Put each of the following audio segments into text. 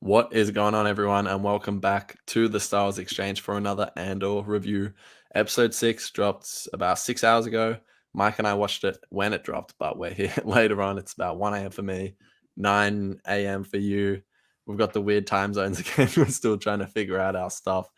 What is going on, everyone, and welcome back to the Styles Exchange for another Andor review. Episode 6 dropped about 6 hours ago. Mike and I watched it when it dropped, but we're here later on. It's about 1 a.m. for me, 9 a.m. for you. We've got the weird time zones again. We're still trying to figure out our stuff.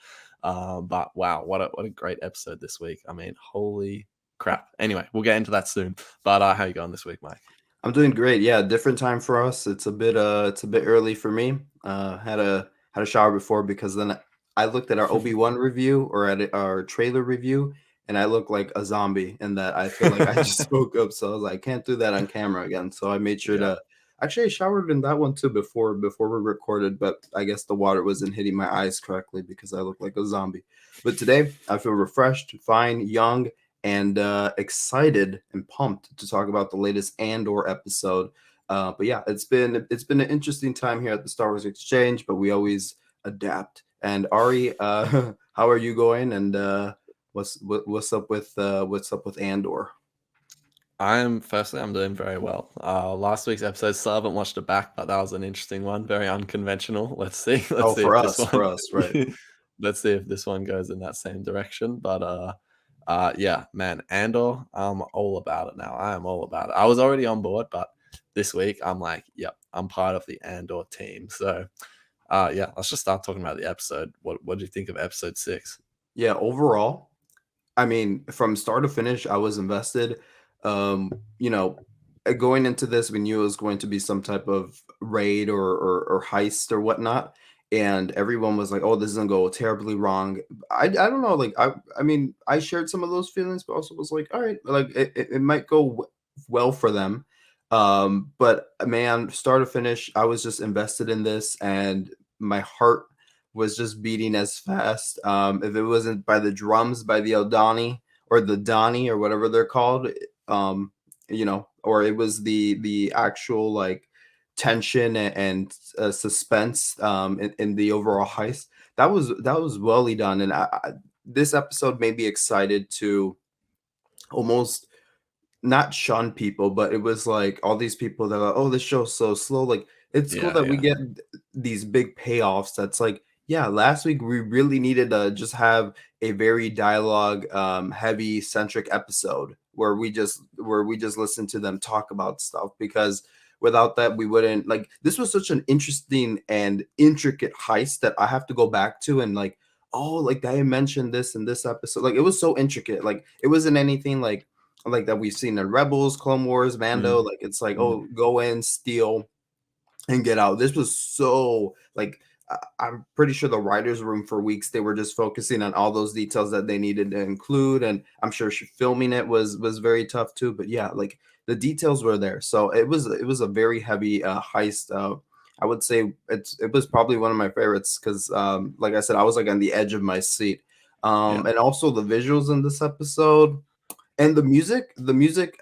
But wow, what a great episode this week. I mean, holy crap. Anyway, we'll get into that soon. But how you going this week, Mike? I'm doing great. Yeah, different time for us. It's a bit early for me. Had a shower before because then I looked at our Obi-Wan review or at our trailer review and I look like a zombie and that I feel like I just woke up. So I was like, I can't do that on camera again. So I made sure Yeah. to actually I showered in that one too before we recorded, but I guess the water wasn't hitting my eyes correctly because I look like a zombie. But today I feel refreshed, fine, young, and excited and pumped to talk about the latest Andor episode. But yeah, it's been an interesting time here at the Star Wars Exchange, but we always adapt. And Ari, how are you going? And what's up with Andor? I'm doing very well. Last week's episode, still haven't watched it back, but that was an interesting one, very unconventional. Let's see. Let's Oh, see for if this us, for one us, right? let's see if this one goes in that same direction. But yeah, man, Andor, I'm all about it now. I am all about it. I was already on board, but this week I'm like, yep, I'm part of the Andor team. So yeah, let's just start talking about the episode. What do you think of episode 6? Yeah, overall, I mean, from start to finish, I was invested. You know, going into this, we knew it was going to be some type of raid or heist or whatnot, and everyone was like, "Oh, this is gonna go terribly wrong." I don't know, like I mean, I shared some of those feelings, but also was like, "All right, like it might go well for them." But man, start to finish, I was just invested in this, and my heart was just beating as fast. If it wasn't by the drums, by the Eldani or the Donnie or whatever they're called, um, or it was the actual like tension and suspense in the overall heist. That was well done, and this episode made me excited to almost not shun people, but it was like all these people that are like, oh, this show's so slow. Like it's cool Yeah, that we yeah. get these big payoffs. That's like, yeah, last week we really needed to just have a very dialogue heavy centric episode where we just listen to them talk about stuff because without that we wouldn't like this was such an interesting and intricate heist that I have to go back to and like, oh, like I mentioned this in this episode. Like it was so intricate. Like it wasn't anything like that we've seen in Rebels, Clone Wars, Mando. Mm, Like it's like, mm. oh, go in, steal, and get out. This was so like I'm pretty sure the writers' room for weeks they were just focusing on all those details that they needed to include, and I'm sure filming it was very tough too. But yeah, like the details were there, so it was a very heavy heist. I would say it was probably one of my favorites because, like I said, I was like on the edge of my seat. Yeah. And also the visuals in this episode and the music,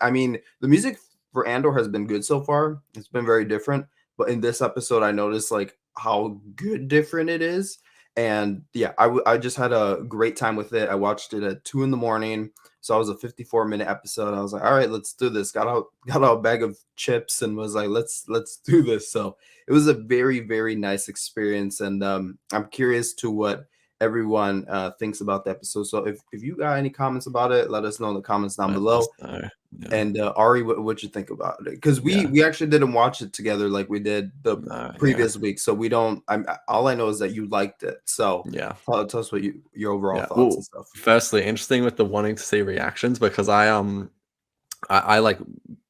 I mean, the music for Andor has been good so far. It's been very different. But in this episode, I noticed like how good different it is. And yeah, I just had a great time with it. I watched it at 2 in the morning. So it was a 54-minute episode. I was like, all right, let's do this. Got out a bag of chips and was like, let's do this. So it was a very, very nice experience. And I'm curious to what everyone thinks about the episode. So if you got any comments about it, let us know in the comments down Let below. us know. Yeah. And Ari, what you think about it? Because we Yeah. we actually didn't watch it together like we did the No, yeah. previous week, so we don't. I'm all I know is that you liked it. So Yeah. tell us what your overall Yeah. thoughts and Well, stuff. firstly, interesting with the wanting to see reactions because I like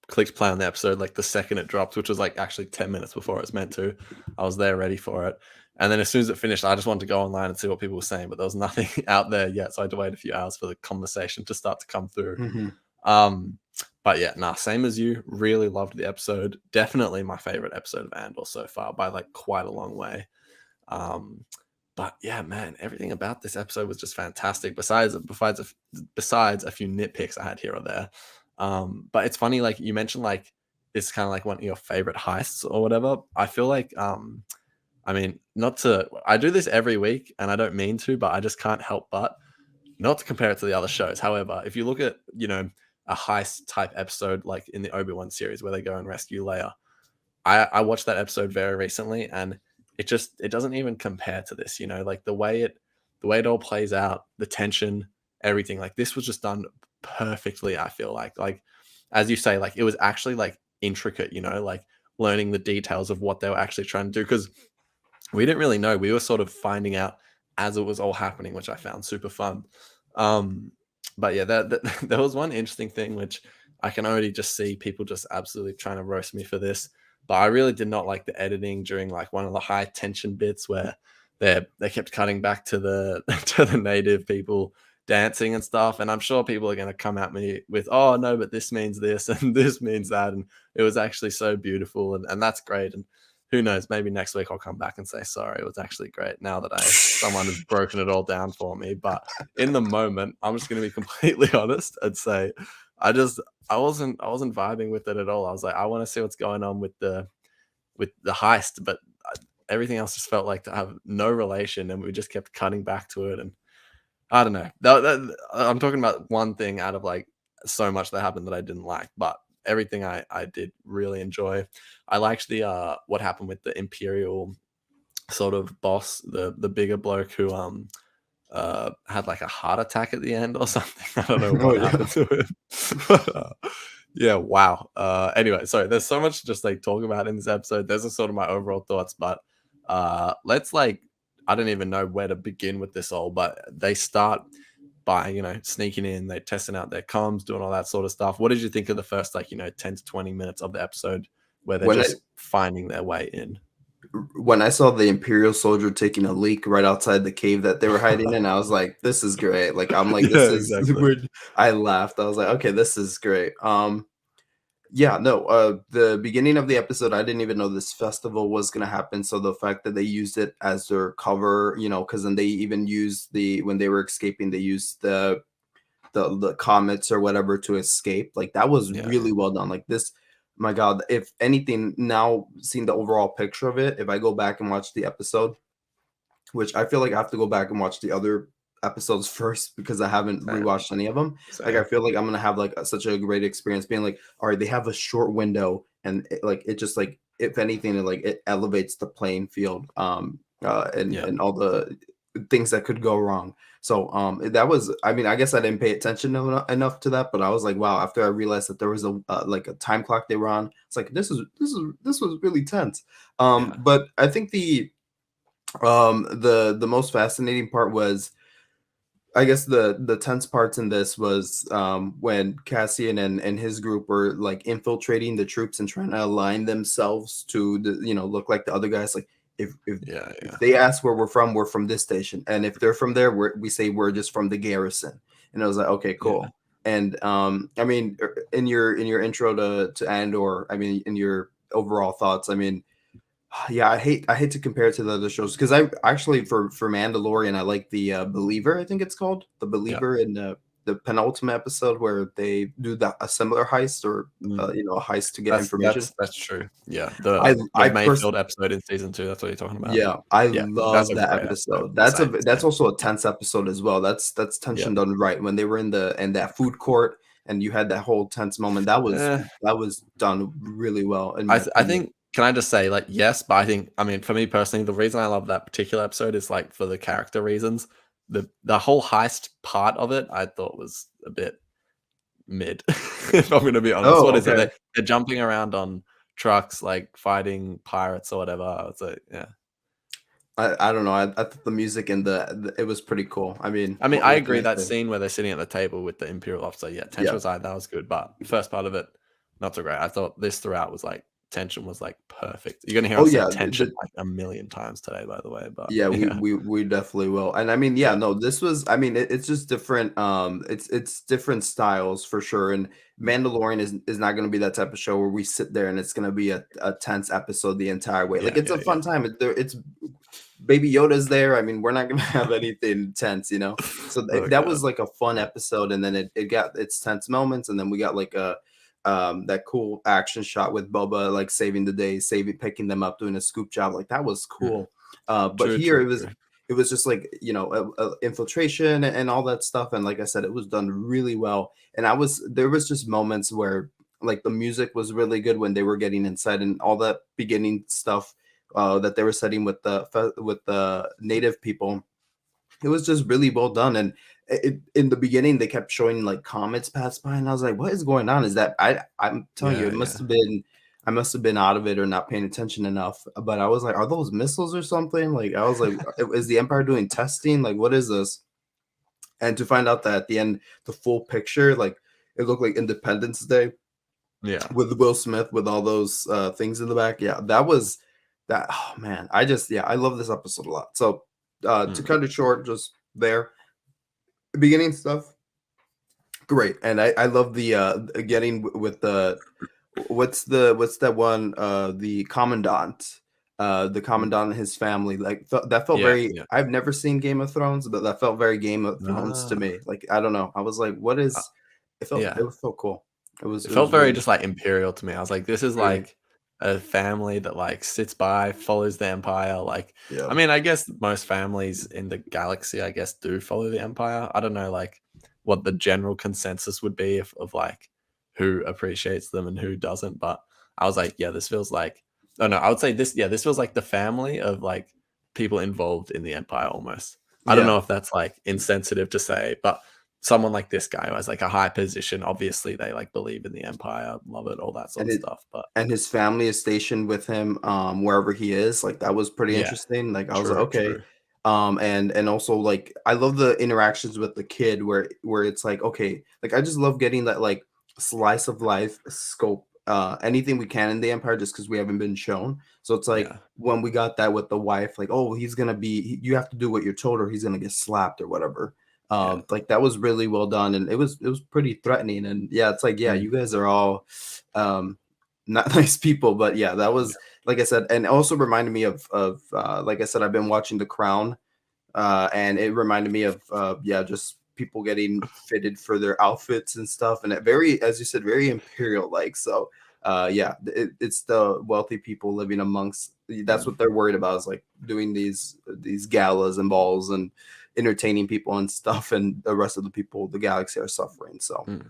clicked play on the episode like the second it dropped, which was like actually 10 minutes before it was meant to. I was there ready for it. And then as soon as it finished, I just wanted to go online and see what people were saying, but there was nothing out there yet. So I had to wait a few hours for the conversation to start to come through. Hmm. Um, but yeah, nah, same as you. Really loved the episode. Definitely my favorite episode of Andor so far by like quite a long way. Um, but yeah, man, everything about this episode was just fantastic. Besides a few nitpicks I had here or there. But it's funny, like you mentioned, like it's kind of like one of your favorite heists or whatever. I feel like I mean, not to I do this every week and I don't mean to, but I just can't help but not to compare it to the other shows. However, if you look at, a heist type episode like in the Obi-Wan series where they go and rescue Leia, I watched that episode very recently and it doesn't even compare to this, you know, like the way it all plays out, the tension, everything. Like this was just done perfectly, I feel like. Like as you say, like it was actually like intricate, you know, like learning the details of what they were actually trying to do because we didn't really know. We were sort of finding out as it was all happening, which I found super fun. Um, but yeah, there was one interesting thing which I can already just see people just absolutely trying to roast me for this. But I really did not like the editing during like one of the high tension bits where they kept cutting back to the to the native people dancing and stuff. And I'm sure people are going to come at me with, oh no, but this means this and this means that. And it was actually so beautiful, and that's great. And who knows? Maybe next week I'll come back and say sorry. It was actually great. Now that someone has broken it all down for me, but in the moment, I'm just going to be completely honest and say, I just I wasn't vibing with it at all. I was like, I want to see what's going on with the heist, but everything else just felt like to have no relation, and we just kept cutting back to it, and I don't know. I'm talking about one thing out of like so much that happened that I didn't like, but everything I did really enjoy. I liked the what happened with the Imperial sort of boss, the bigger bloke who had like a heart attack at the end or something. I don't know Oh what yeah. happened to him. But, yeah, wow. Anyway, sorry, there's so much to just like talk about in this episode. Those are sort of my overall thoughts, but let's like I don't even know where to begin with this all, but they start by, you know, sneaking in, they testing out their comms, doing all that sort of stuff. What did you think of the first like, you know, 10 to 20 minutes of the episode where they're When I just finding their way in? when I saw the Imperial soldier taking a leak right outside the cave that they were hiding in, I was like, "This is great!" Like, I'm like, "This Yeah, is." exactly. Weird. I laughed. I was like, "Okay, this is great." Yeah, no. The beginning of the episode, I didn't even know this festival was gonna happen. So the fact that they used it as their cover, you know, because then they even used the when they were escaping, they used the comets or whatever to escape. Like that was Yeah, really well done. Like this, my God, if anything, now seeing the overall picture of it, if I go back and watch the episode, which I feel like I have to go back and watch the other episodes first because I haven't same, rewatched any of them. Like I same. feel like I'm gonna have like such a great experience being like, all right, they have a short window and it just like if anything, it elevates the playing field Yeah, and all the things that could go wrong. So that was I mean I guess I didn't pay attention enough to that, but I was like wow after I realized that there was a like a time clock they were on, it's like this was really tense. yeah, But I think the most fascinating part was I guess the tense parts in this was when Cassian and his group were like infiltrating the troops and trying to align themselves to the look like the other guys. Like if if yeah, if yeah, they ask where we're from this station, and if they're from there, we say we're just from the garrison. And I was like, okay, yeah. cool. And I mean, in your intro to Andor, I mean, in your overall thoughts, I mean, yeah, I hate to compare it to the other shows because I actually for Mandalorian I like the Believer I think it's called the Yeah. Believer in the penultimate episode where they do a similar heist or Mm. a heist to get information. That's true. Yeah, the I Mayfield episode in season 2, that's what you're talking about? Yeah, I Yeah, that's love a that great episode. episode. Same, That's same. also a tense episode as well. That's Yeah. tension done right when they were in that food court and you had that whole tense moment. Eh, That was done really well in my I opinion. think can I just say, like, yes, but I mean, for me personally, the reason I love that particular episode is, like, for the character reasons. The whole heist part of it, I thought was a bit mid, if I'm gonna be honest. Oh, What is it? okay. They're jumping around on trucks, like, fighting pirates or whatever. I was like, yeah. I don't know. I thought the music and it was pretty cool. I mean, I mean, I what can agree I that say? scene where they're sitting at the table with the Imperial officer, yeah, tension Yeah. was high, that was good, but the first part of it, not so great. I thought this throughout was like tension was like perfect. You're gonna hear Oh us say yeah. tension like a million times today, by the way, but Yeah, yeah, we definitely will. And I mean, yeah, yeah, no, this was I mean, it's just different it's different styles for sure. And mm, Mandalorian is not going to be that type of show where we sit there and it's going to be a tense episode the entire way. Like yeah, it's a yeah, yeah, fun time. It's Baby Yoda's there. I mean, we're not going to have anything tense, you know. So oh that god, was like a fun yeah, episode and then it got its tense moments and then we got like a that cool action shot with Boba like saving the day, saving picking them up, doing a scoop job. Like that was mm, cool. But true, here true, true, it was just like infiltration and all that stuff. And like I said, it was done really well. And there was just moments where like the music was really good when they were getting inside and all that beginning stuff. that they were setting with the native people. It was just really well done. And in the beginning, they kept showing like comets pass by, and I was like, "What is going on? Is that I'm telling you, Yeah, it must yeah. have been I must have been out of it or not paying attention enough." But I was like, "Are those missiles or something?" Like I was like, "Is the Empire doing testing? Like what is this?" And to find out that at the end, the full picture, like it looked like Independence Day Yeah. with Will Smith with all those things in the back. Yeah, that was that. Oh man, I love this episode a lot. So to Mm. cut it short, just there beginning stuff great. And I love the getting with the what's that one the Mm. commandant and his family, like that felt Yeah, very. yeah. I've never seen Game of Thrones, but that felt very Game of Thrones to Ah, me. Like I don't know, I was like, what uh, is yeah. it felt cool. It It felt was very really just, like, imperial to me. I was like, "This is, very like, a family that, like, sits by, follows the empire," like yeah. I mean, I guess most families in the galaxy, I guess, do follow the empire. I don't know, like, what the general consensus would be of, like, who appreciates them and who doesn't, but I was like, "Yeah, this feels like." Oh, no, I would say this feels like the family of, like, people involved in the empire almost. I don't Yeah. know if that's, like, insensitive to say, but someone like this guy who has like a high position, obviously they like believe in the empire, love it, all that sort and of it stuff. But and his family is stationed with him wherever he is. Like that was pretty yeah, interesting. Like I was like, true, okay. true. And also like I love the interactions with the kid where it's like, okay, like I just love getting that like slice of life scope, anything we can in the empire just because we haven't been shown. So it's like Yeah, when we got that with the wife, like, oh, he's gonna be you have to do what you're told or he's gonna get slapped or whatever. yeah. Like that was really well done, and it was pretty threatening. And yeah, it's like, yeah, Mm, you guys are all um not nice people. But yeah, that yeah. was like I said, and also reminded me of like I said, I've been watching The Crown, and it reminded me of yeah, just people getting fitted for their outfits and stuff, and it very, as you said, very imperial like. So yeah, it's the wealthy people living amongst. That's Mm, what they're worried about, is like doing these galas and balls and entertaining people and stuff, and the rest of the people, the galaxy, are suffering. So mm.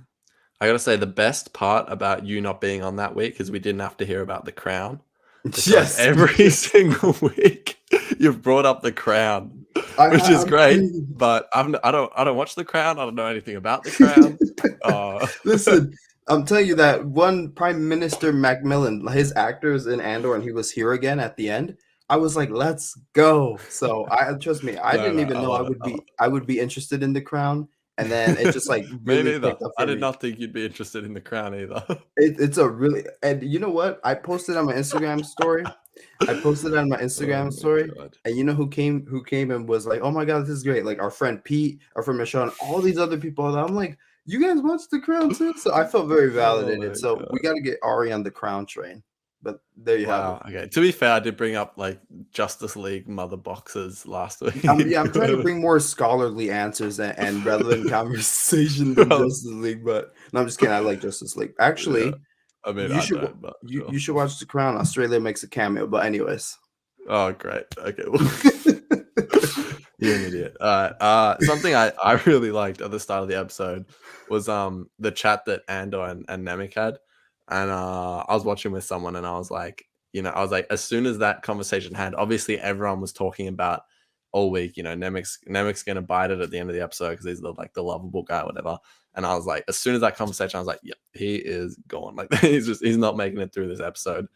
I gotta say the best part about you not being on that week is we didn't have to hear about the crown because yes, every single week you've brought up the crown, which is I'm great. telling you. But I don't watch the crown. I don't know anything about the crown. Uh, Listen, I'm telling you that one Prime Minister Macmillan, his actors in Andor, and he was here again at the end. I was like, let's go. So I trust me, I no, didn't no, even I know love it. I love I would be interested in the crown. And then it just like Me really neither. picked up I for did me. not think you'd be interested in the crown either. It's a really, and you know what? I posted on my Instagram story. I posted on my Oh Instagram my story. god. And you know who came and was like, "Oh my god, this is great!" Like our friend Pete, our friend Michelle, and all these other people. And I'm like, "You guys watch The Crown too?" So I felt very Oh validated. my So we god. got to get Ari on the Crown train. But there you have it. Wow, okay. To be fair, I did bring up, like, Justice League mother boxes last Yeah, week. I'm trying to bring more scholarly answers and relevant conversation than Well, Justice League. But no, I'm just kidding. I like Justice League. yeah. Actually, I mean, you I should don't, but you sure. should watch The Crown. Australia makes a cameo. But anyways. Oh, great. Okay, well you're an idiot. Alright, something I really liked at the start of the episode was, the chat that Andor and Nemec had, and, I was watching with someone and I was like, I was like, as soon as that conversation had obviously everyone was talking about all week, Nemec's gonna bite it at the end of the episode because he's the lovable guy, whatever, and I was like, as soon as that conversation, I was like, "Yep, he is gone." Like, he's not making it through this episode.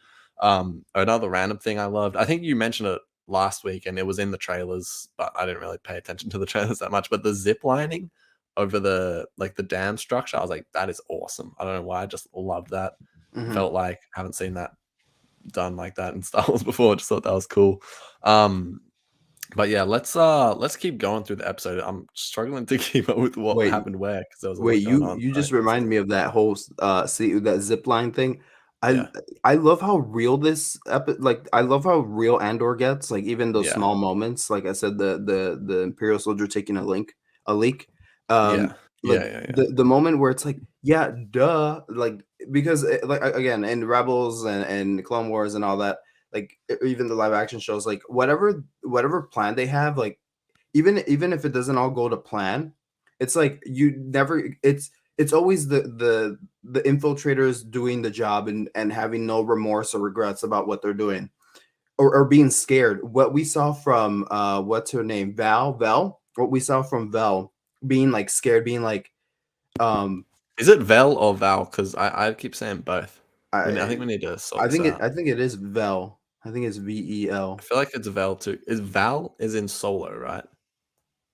Another random thing I loved, I think you mentioned it last week and it was in the trailers, but I didn't really pay attention to the trailers that much. But the zip lining over the dam structure, I was like, that is awesome. I don't know why, I just loved that. Mhm. Felt like I haven't seen that done like that in Star Wars before. Just thought that was cool. But yeah, let's keep going through the episode. I'm struggling to keep up with what Wait, happened where because there was a Wait, lot going you on. you All right, just remind me of that whole see that zip line thing. I yeah, I love how real like I love how real Andor gets, like even those yeah, small moments. Like I said, the Imperial soldier taking a leak. yeah, yeah, Like yeah, yeah, the moment where it's like, yeah, duh, like because like again in Rebels and Clone Wars and all that, like even the live action shows, like whatever plan they have, like even if it doesn't all go to plan, it's like you never it's always the infiltrators doing the job and having no remorse or regrets about what they're doing. or being scared. What we saw from what's her name? Val. What we saw from Val being like scared, being like um Is it Vel or Val? Because I keep saying both. I think I we need to sort this out. I think it is Vel. I think it's I VEL. feel like it's Vel too. Is Val is in Solo, right?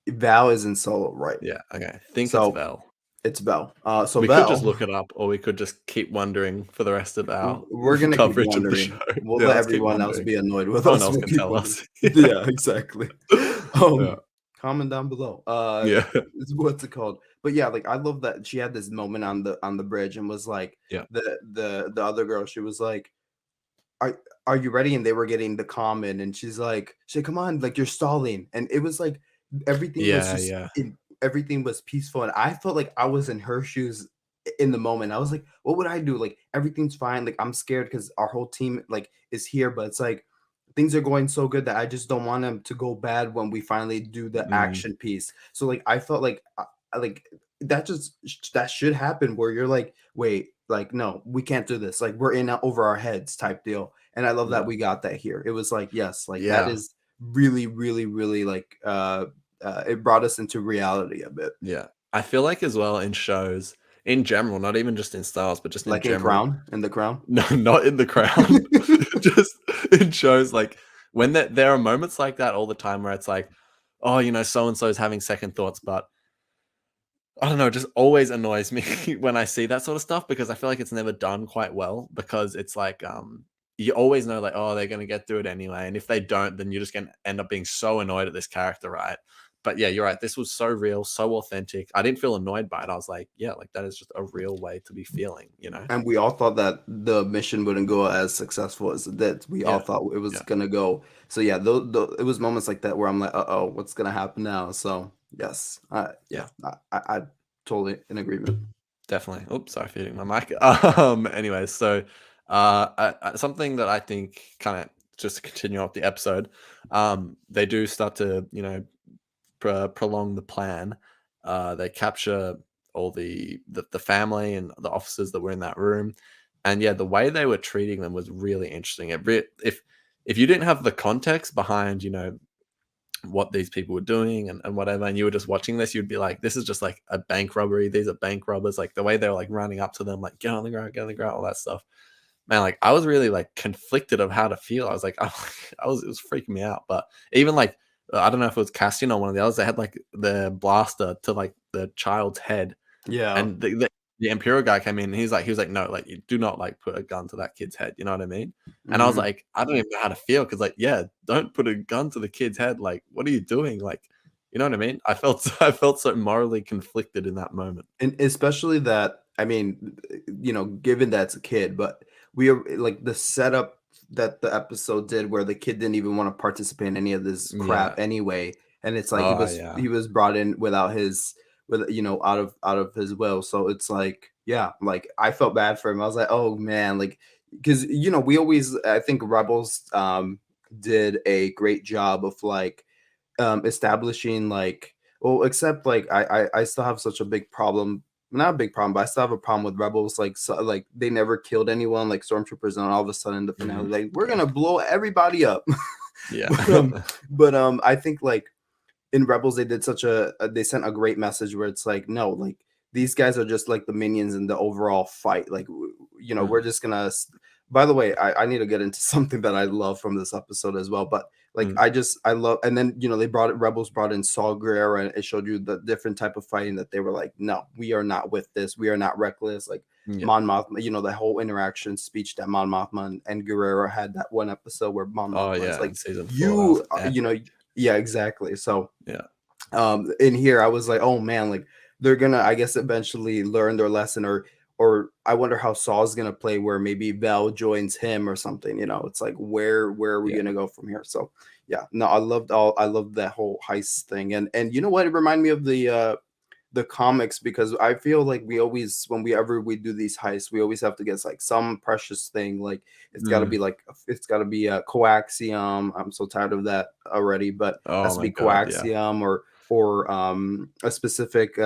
Val is in Solo, right? Yeah. Okay. I think it's So Vel. it's Vel. So We could just Vel, look it up, or we could just keep wondering for the rest of our we're gonna keep coverage of the show. wondering. We'll Yeah, let let's keep everyone else wondering. be annoyed with No one us. else We'll can keep tell wondering. us. Yeah, exactly. Yeah. Um, comment down below. Yeah. What's it called? But yeah, like I love that she had this moment on the bridge and was like Yeah. the other girl. She was like, "Are are you ready?" And they were getting the comment, and she's like, "Come on, like you're stalling." And it was like everything was Yeah. just Yeah. everything was peaceful, and I felt like I was in her shoes in the moment. I was like, "What would I do?" Like everything's fine. Like I'm scared because our whole team like is here, but it's like things are going so good that I just don't want them to go bad when we finally do the Mm, action piece. So like I felt like like that just that should happen where you're like, wait, like no, we can't do this. Like we're in over our heads type deal. And I love that yeah. we got that here. It was like, yes, like that Yeah. is really, really, really like it brought us into reality a bit. Yeah. I feel like as well in shows in general, not even just in Star Wars, but just in Like in general. Crown, in the Crown. No, not in The Crown. Just in shows like when there are moments like that all the time where it's like, oh, so and so is having second thoughts, but I don't know, it just always annoys me when I see that sort of stuff because I feel like it's never done quite well because it's like you always know like, oh, they're gonna get through it anyway. And if they don't, then you're just gonna end up being so annoyed at this character, right? But yeah, you're right. This was so real, so authentic. I didn't feel annoyed by it. I was like, yeah, like that is just a real way to be feeling? And we all thought that the mission wouldn't go as successful as it did. We all Yeah. thought it was Yeah. gonna go. So yeah, it was moments like that where I'm like, oh, what's gonna happen now? So yes, Yeah. yeah, I totally in agreement. Definitely. Oops, sorry for hitting my mic. Anyways, so something that I think kind of just to continue off the episode, they do start to prolong the plan. They capture all the family and the officers that were in that room, and yeah, the way they were treating them was really interesting. If you didn't have the context behind what these people were doing and whatever, and you were just watching this, you'd be like, this is just like a bank robbery. These are bank robbers. Like the way they were like running up to them, like get on the ground, all that stuff. Man, like I was really like conflicted of how to feel. I was like, it was freaking me out. But even like, I don't know if it was Castian or one of the others, they had like the blaster to like the child's head, Yeah. and the Imperial guy came in. And he was like, no, like you do not like put a gun to that kid's head. You know what I mean? And I was Mhm. like, I don't even know how to feel because like, yeah, don't put a gun to the kid's head. Like, what are you doing? Like, you know what I mean? I felt so morally conflicted in that moment. And especially that, I mean, given that's a kid, but we are like the setup that the episode did where the kid didn't even want to participate in any of this Yeah. crap anyway. And it's like Oh yeah. he was brought in without his with out of his will. So it's like, yeah, like I felt bad for him. I was like, oh man, like because we always I think Rebels did a great job of like establishing like well except like I still have such a big problem, not a big problem, but I still have a problem with rebels like like they never killed anyone like stormtroopers and all of a sudden the finale Mhm. like we're Yeah. gonna blow everybody up. Yeah. but I think like in Rebels they did such they sent a great message where it's like no, like these guys are just like the minions in the overall fight. Like we're Mm, just gonna by the way, I need to get into something that I love from this episode as well. But like mm. I love, and then they brought Rebels brought in Saul Guerrero and it showed you the different type of fighting that they were like, no, we are not with this. We are not reckless. Like Yeah. Mon Mothma, the whole interaction speech that Mon Mothma and Guerrero had that one episode where Mon Oh Mothma is yeah, like, in season 4, that was you, epic. yeah, exactly. So Yeah. in here I was like, oh man, like they're gonna I guess eventually learn their lesson, or I wonder how Saul's gonna play where maybe Val joins him or something. It's like where are we Yeah. gonna go from here? So yeah, no, I loved that whole heist thing. And you know what, it reminded me of the comics, because I feel like we always when we do these heists, we always have to get like some precious thing. Like Mm. it's got to be a coaxium. I'm so tired of that already, but it has Oh to my be god, yeah. coaxium, a specific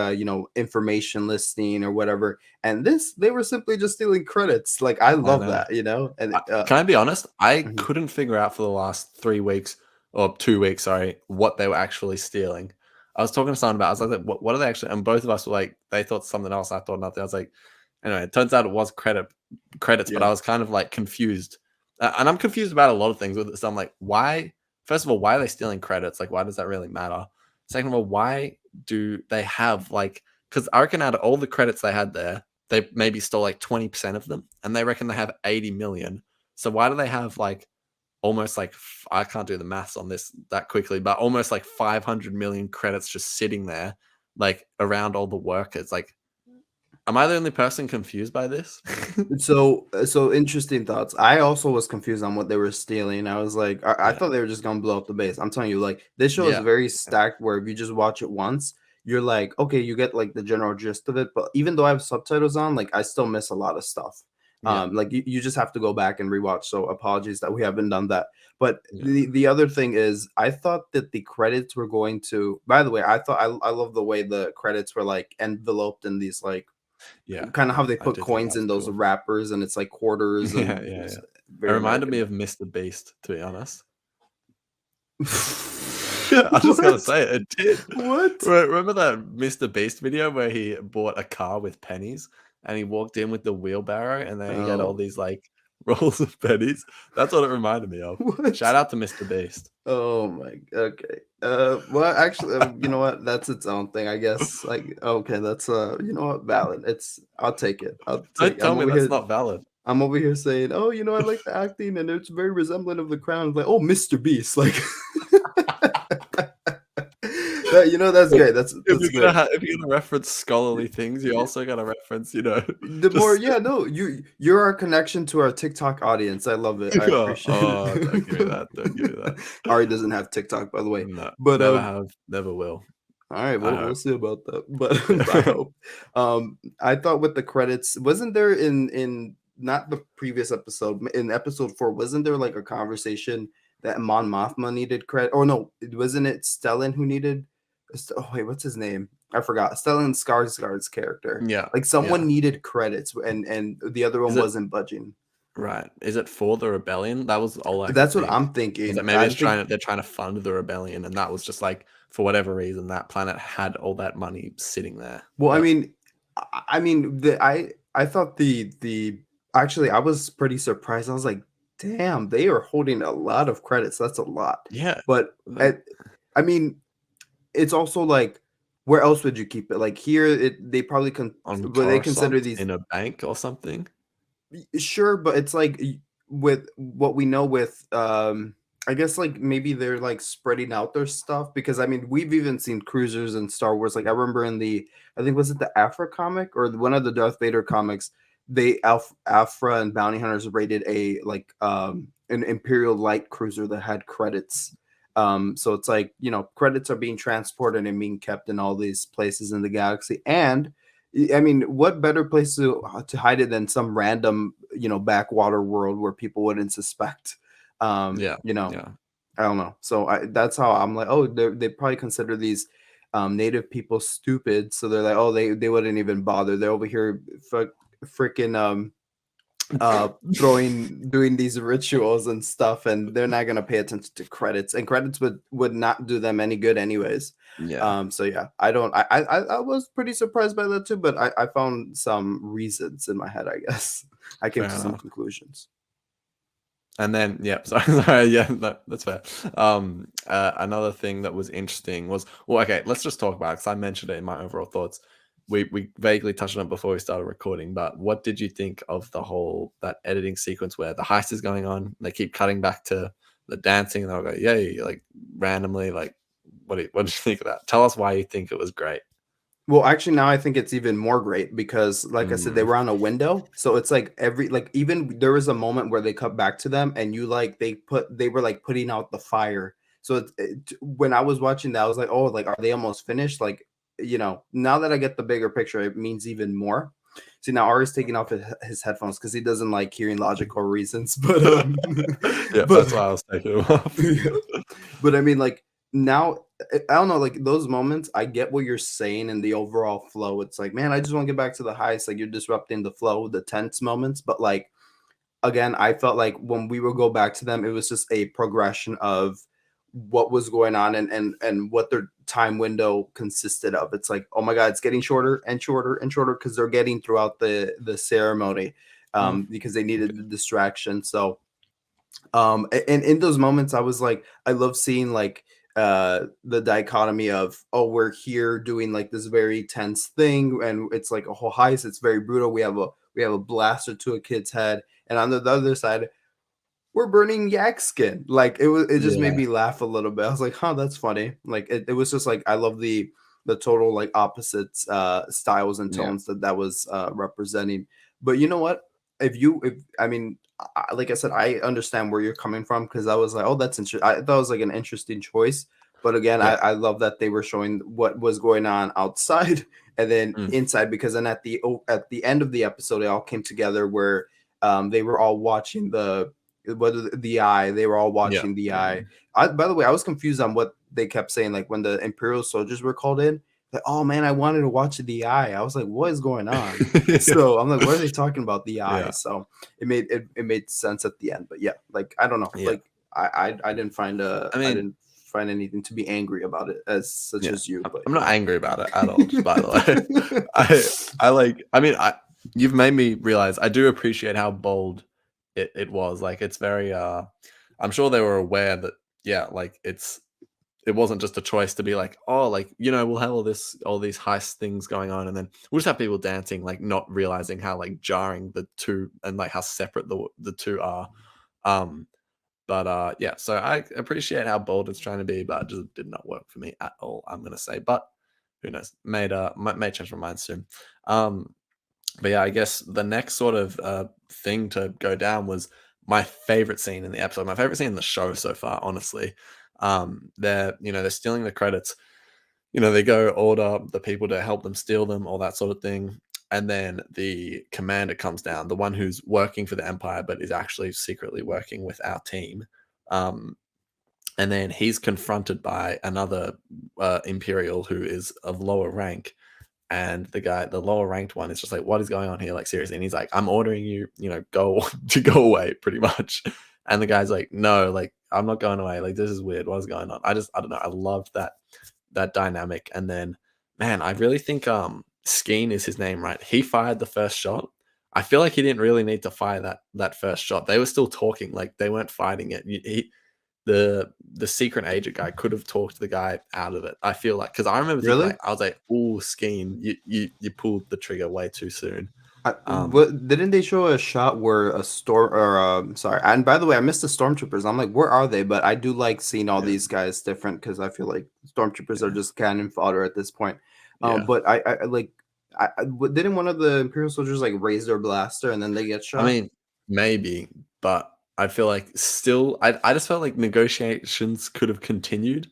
information listing or whatever. And this, they were simply just stealing credits. Like I I love know. that, and Can I be honest? I mhm, couldn't figure out for the last 3 weeks or 2 weeks, sorry, what they were actually stealing. I was talking to someone about. I was like, "What are they actually?" And both of us were like, they thought something else. I thought nothing. I was like, anyway, it turns out it was credits, but yeah. I was kind of like confused, and I'm confused about a lot of things with it. So I'm like, why? First of all, why are they stealing credits? Like, why does that really matter? Second of all, why do they have like? Because I reckon out of all the credits they had there, they maybe stole like 20% of them, and they reckon they have 80 million. So why do they have like almost like I can't do the maths on this that quickly, but almost like 500 million credits just sitting there, like around all the workers? Like, am I the only person confused by this? So interesting thoughts. I also was confused on what they were stealing. I was like, I Yeah, thought they were just gonna blow up the base. I'm telling you, like this show is yeah, very stacked. Where if you just watch it once, you're like, okay, you get like the general gist of it. But even though I have subtitles on, like I still miss a lot of stuff. yeah, Like you just have to go back and rewatch. So apologies that we haven't done that. But yeah, the other thing is, I thought that the credits were going to. By the way, I love the way the credits were like enveloped in these like yeah. kind of how they I put did think that coins was in those cool. wrappers and it's like quarters Yeah, and yeah, it's yeah. It very reminded me American. of Mr. Beast, to be honest. I just gotta What? say it, it did. What? Remember that Mr. Beast video where he bought a car with pennies and he walked in with the wheelbarrow and then he got all Oh, these like rolls of pennies? That's what it reminded me of. what? Shout out to Mr. Beast. Oh my. Okay. Well, actually, you know what? That's its own thing, I guess. Like, okay, that's you know what? Valid. It's. I'll take it. I'll Don't take. tell me that's not valid. I'm over here saying, oh, I like the acting and it's very resemblant of the Crown. Like, oh, Mr. Beast, like. That that's great. That's great. If you're gonna reference scholarly things, you also gotta reference, The more, just yeah, no, you're our connection to our TikTok audience. I love it. I oh, appreciate oh, don't give me that. Don't give me it. that. Ari doesn't have TikTok, by the way. No, But never have, never will. all right, I we'll hope. see about that. But I hope. I thought with the credits, wasn't there in not the previous episode, in episode 4, wasn't there like a conversation that Mon Mothma needed credit? Or no, wasn't it Stellan who needed? Oh wait, what's his name? I forgot. Stellan Skarsgård's character. Yeah, Like someone yeah. needed credits, and the other one Is it wasn't budging. right? Is it for the rebellion? That was all I could That's what think. I'm Was thinking. that maybe I it's think. they're trying to fund the rebellion, and that was just like for whatever reason that planet had all that money sitting there. Well, I But mean, I thought the actually I was pretty surprised. I was like, damn, they are holding a lot of credits. That's a lot. yeah, But the- I mean, it's also like, where else would you keep it? Like here, they probably on but they consider Coruscant these. in a bank or something. Sure, but it's like with what we know with I guess like maybe they're like spreading out their stuff because I mean we've even seen cruisers in Star Wars. Like I remember in the I think was it the Afra comic or one of the Darth Vader comics, they Afra and bounty hunters raided a like an Imperial light cruiser that had credits. So it's like, credits are being transported and being kept in all these places in the galaxy. And I mean, what better place to hide it than some random, backwater world where people wouldn't suspect? Yeah, yeah, I don't know. So that's how I'm like, oh, they probably consider these native people stupid, so they're like, oh, they wouldn't even bother. They're over here, freaking doing these rituals and stuff, and they're not gonna pay attention to credits, and credits would not do them any good anyways. yeah. So yeah, I don't I was pretty surprised by that too, but I found some reasons in my head, I guess. I came Fair to some enough. conclusions. And then, yeah, sorry, yeah, that's fair. Another thing that was interesting was, well, okay, let's just talk about it because I mentioned it in my overall thoughts. We vaguely touched on it before we started recording, but what did you think of that editing sequence where the heist is going on? They keep cutting back to the dancing, and they'll go, "Yay!" like randomly, like what did you think of that? Tell us why you think it was great. Well, actually, now I think it's even more great because, like I said, they Mm, were on a window, so it's like even there was a moment where they cut back to them, and they were like putting out the fire. So when I was watching that, I was like, oh, like are they almost finished? Like, now that I get the bigger picture, it means even more. See, now Ari's taking off his headphones because he doesn't like hearing logical reasons, but yeah, but that's why I was taking it off. but I mean, like now I don't know, like those moments, I get what you're saying and the overall flow. It's like, man, I just want to get back to the highs. Like you're disrupting the flow, the tense moments. But like again, I felt like when we would go back to them, it was just a progression of what was going on and what their time window consisted of. It's like, oh my god, it's getting shorter and shorter and shorter because they're getting throughout the ceremony, Oh, because they needed okay. the distraction. So and in those moments I was like, I love seeing like the dichotomy of, oh, we're here doing like this very tense thing and it's like a whole heist, it's very brutal, we have a blaster to a kid's head, and on the other side we're burning yak skin. Like it just made Yeah, me laugh a little bit. I was like, huh, that's funny. Like it was just like I love the total like opposites styles and yeah, tones that that was representing. But you know what? If I mean, like I said, I understand where you're coming from because I was like, oh, that's interesting. I thought it was like an interesting choice. But again, yeah. I love that they were showing what was going on outside and then Mm, inside, because then at the end of the episode, it all came together where they were all watching whether the eye, they were all yeah, watching the yeah, eye. By the way, I was confused on what they kept saying, like when the Imperial soldiers were called in. Like, oh man, I wanted to watch the eye. I was like, what is going on? yeah, So I'm like, what are they talking about the eye? yeah, So it made sense at the end. But yeah, like I don't know, yeah. like I didn't find I mean, anything to be angry about it as such yeah, as you, but I'm not yeah. angry about it at all. Just by the way, I like. I mean, you've made me realize I do appreciate how bold it was. Like, it's very. I'm sure they were aware that. Yeah, like it wasn't just a choice to be like, oh, like, we'll have all these heist things going on, and then we'll just have people dancing, like not realizing how like jarring the two and like how separate the two are. Um, but yeah, so I appreciate how bold it's trying to be, but it just did not work for me at all. I'm gonna say, but who knows? May change my mind soon. Um, but yeah, I guess the next sort of thing to go down was my favorite scene in the episode, my favorite scene in the show so far, honestly. They're stealing the credits. They go order the people to help them steal them, all that sort of thing. And then the commander comes down, the one who's working for the Empire, but is actually secretly working with our team. Um, and then he's confronted by another Imperial who is of lower rank, and the lower ranked one is just like, what is going on here? Like, seriously. And he's like, I'm ordering you, go to go away, pretty much. And the guy's like, no, like, I'm not going away. Like, this is weird. What is going on? I don't know. I loved that dynamic. And then, man, I really think Skeen is his name, right? He fired the first shot. I feel like he didn't really need to fire that first shot. They were still talking, like they weren't fighting it. The secret agent guy could have talked the guy out of it. I feel like, because I remember thinking, Really? like, I was like, "Oh, Skeen, you pulled the trigger way too soon." Um, What didn't they show a shot where a storm or sorry, and by the way, I missed the stormtroopers. I'm like, where are they? But I do like seeing all yeah, these guys different because I feel like stormtroopers are yeah, just cannon fodder at this point. yeah. But I like didn't one of the Imperial soldiers like raise their blaster and then they get I shot? mean, maybe, but I feel like still, I just felt like negotiations could have continued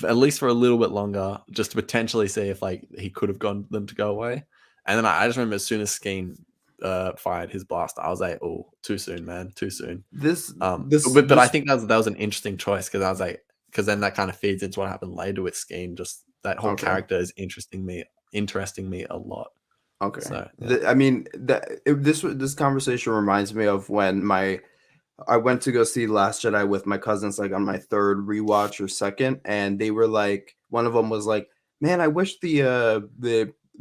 at least for a little bit longer, just to potentially see if like he could have gotten them to go away. And then I just remember as soon as Skeen fired his blaster, I was like, "Oh, too soon, man, too soon." This But, this but I this think that was an interesting choice because I was like, because then that kind of feeds into what happened later with Skeen. Just that whole okay. character is interesting me a lot. Okay. So yeah, I mean this conversation reminds me of when my I went to go see Last Jedi with my cousins, like on my third rewatch or second, and they were like, one of them was like, "Man, I wish the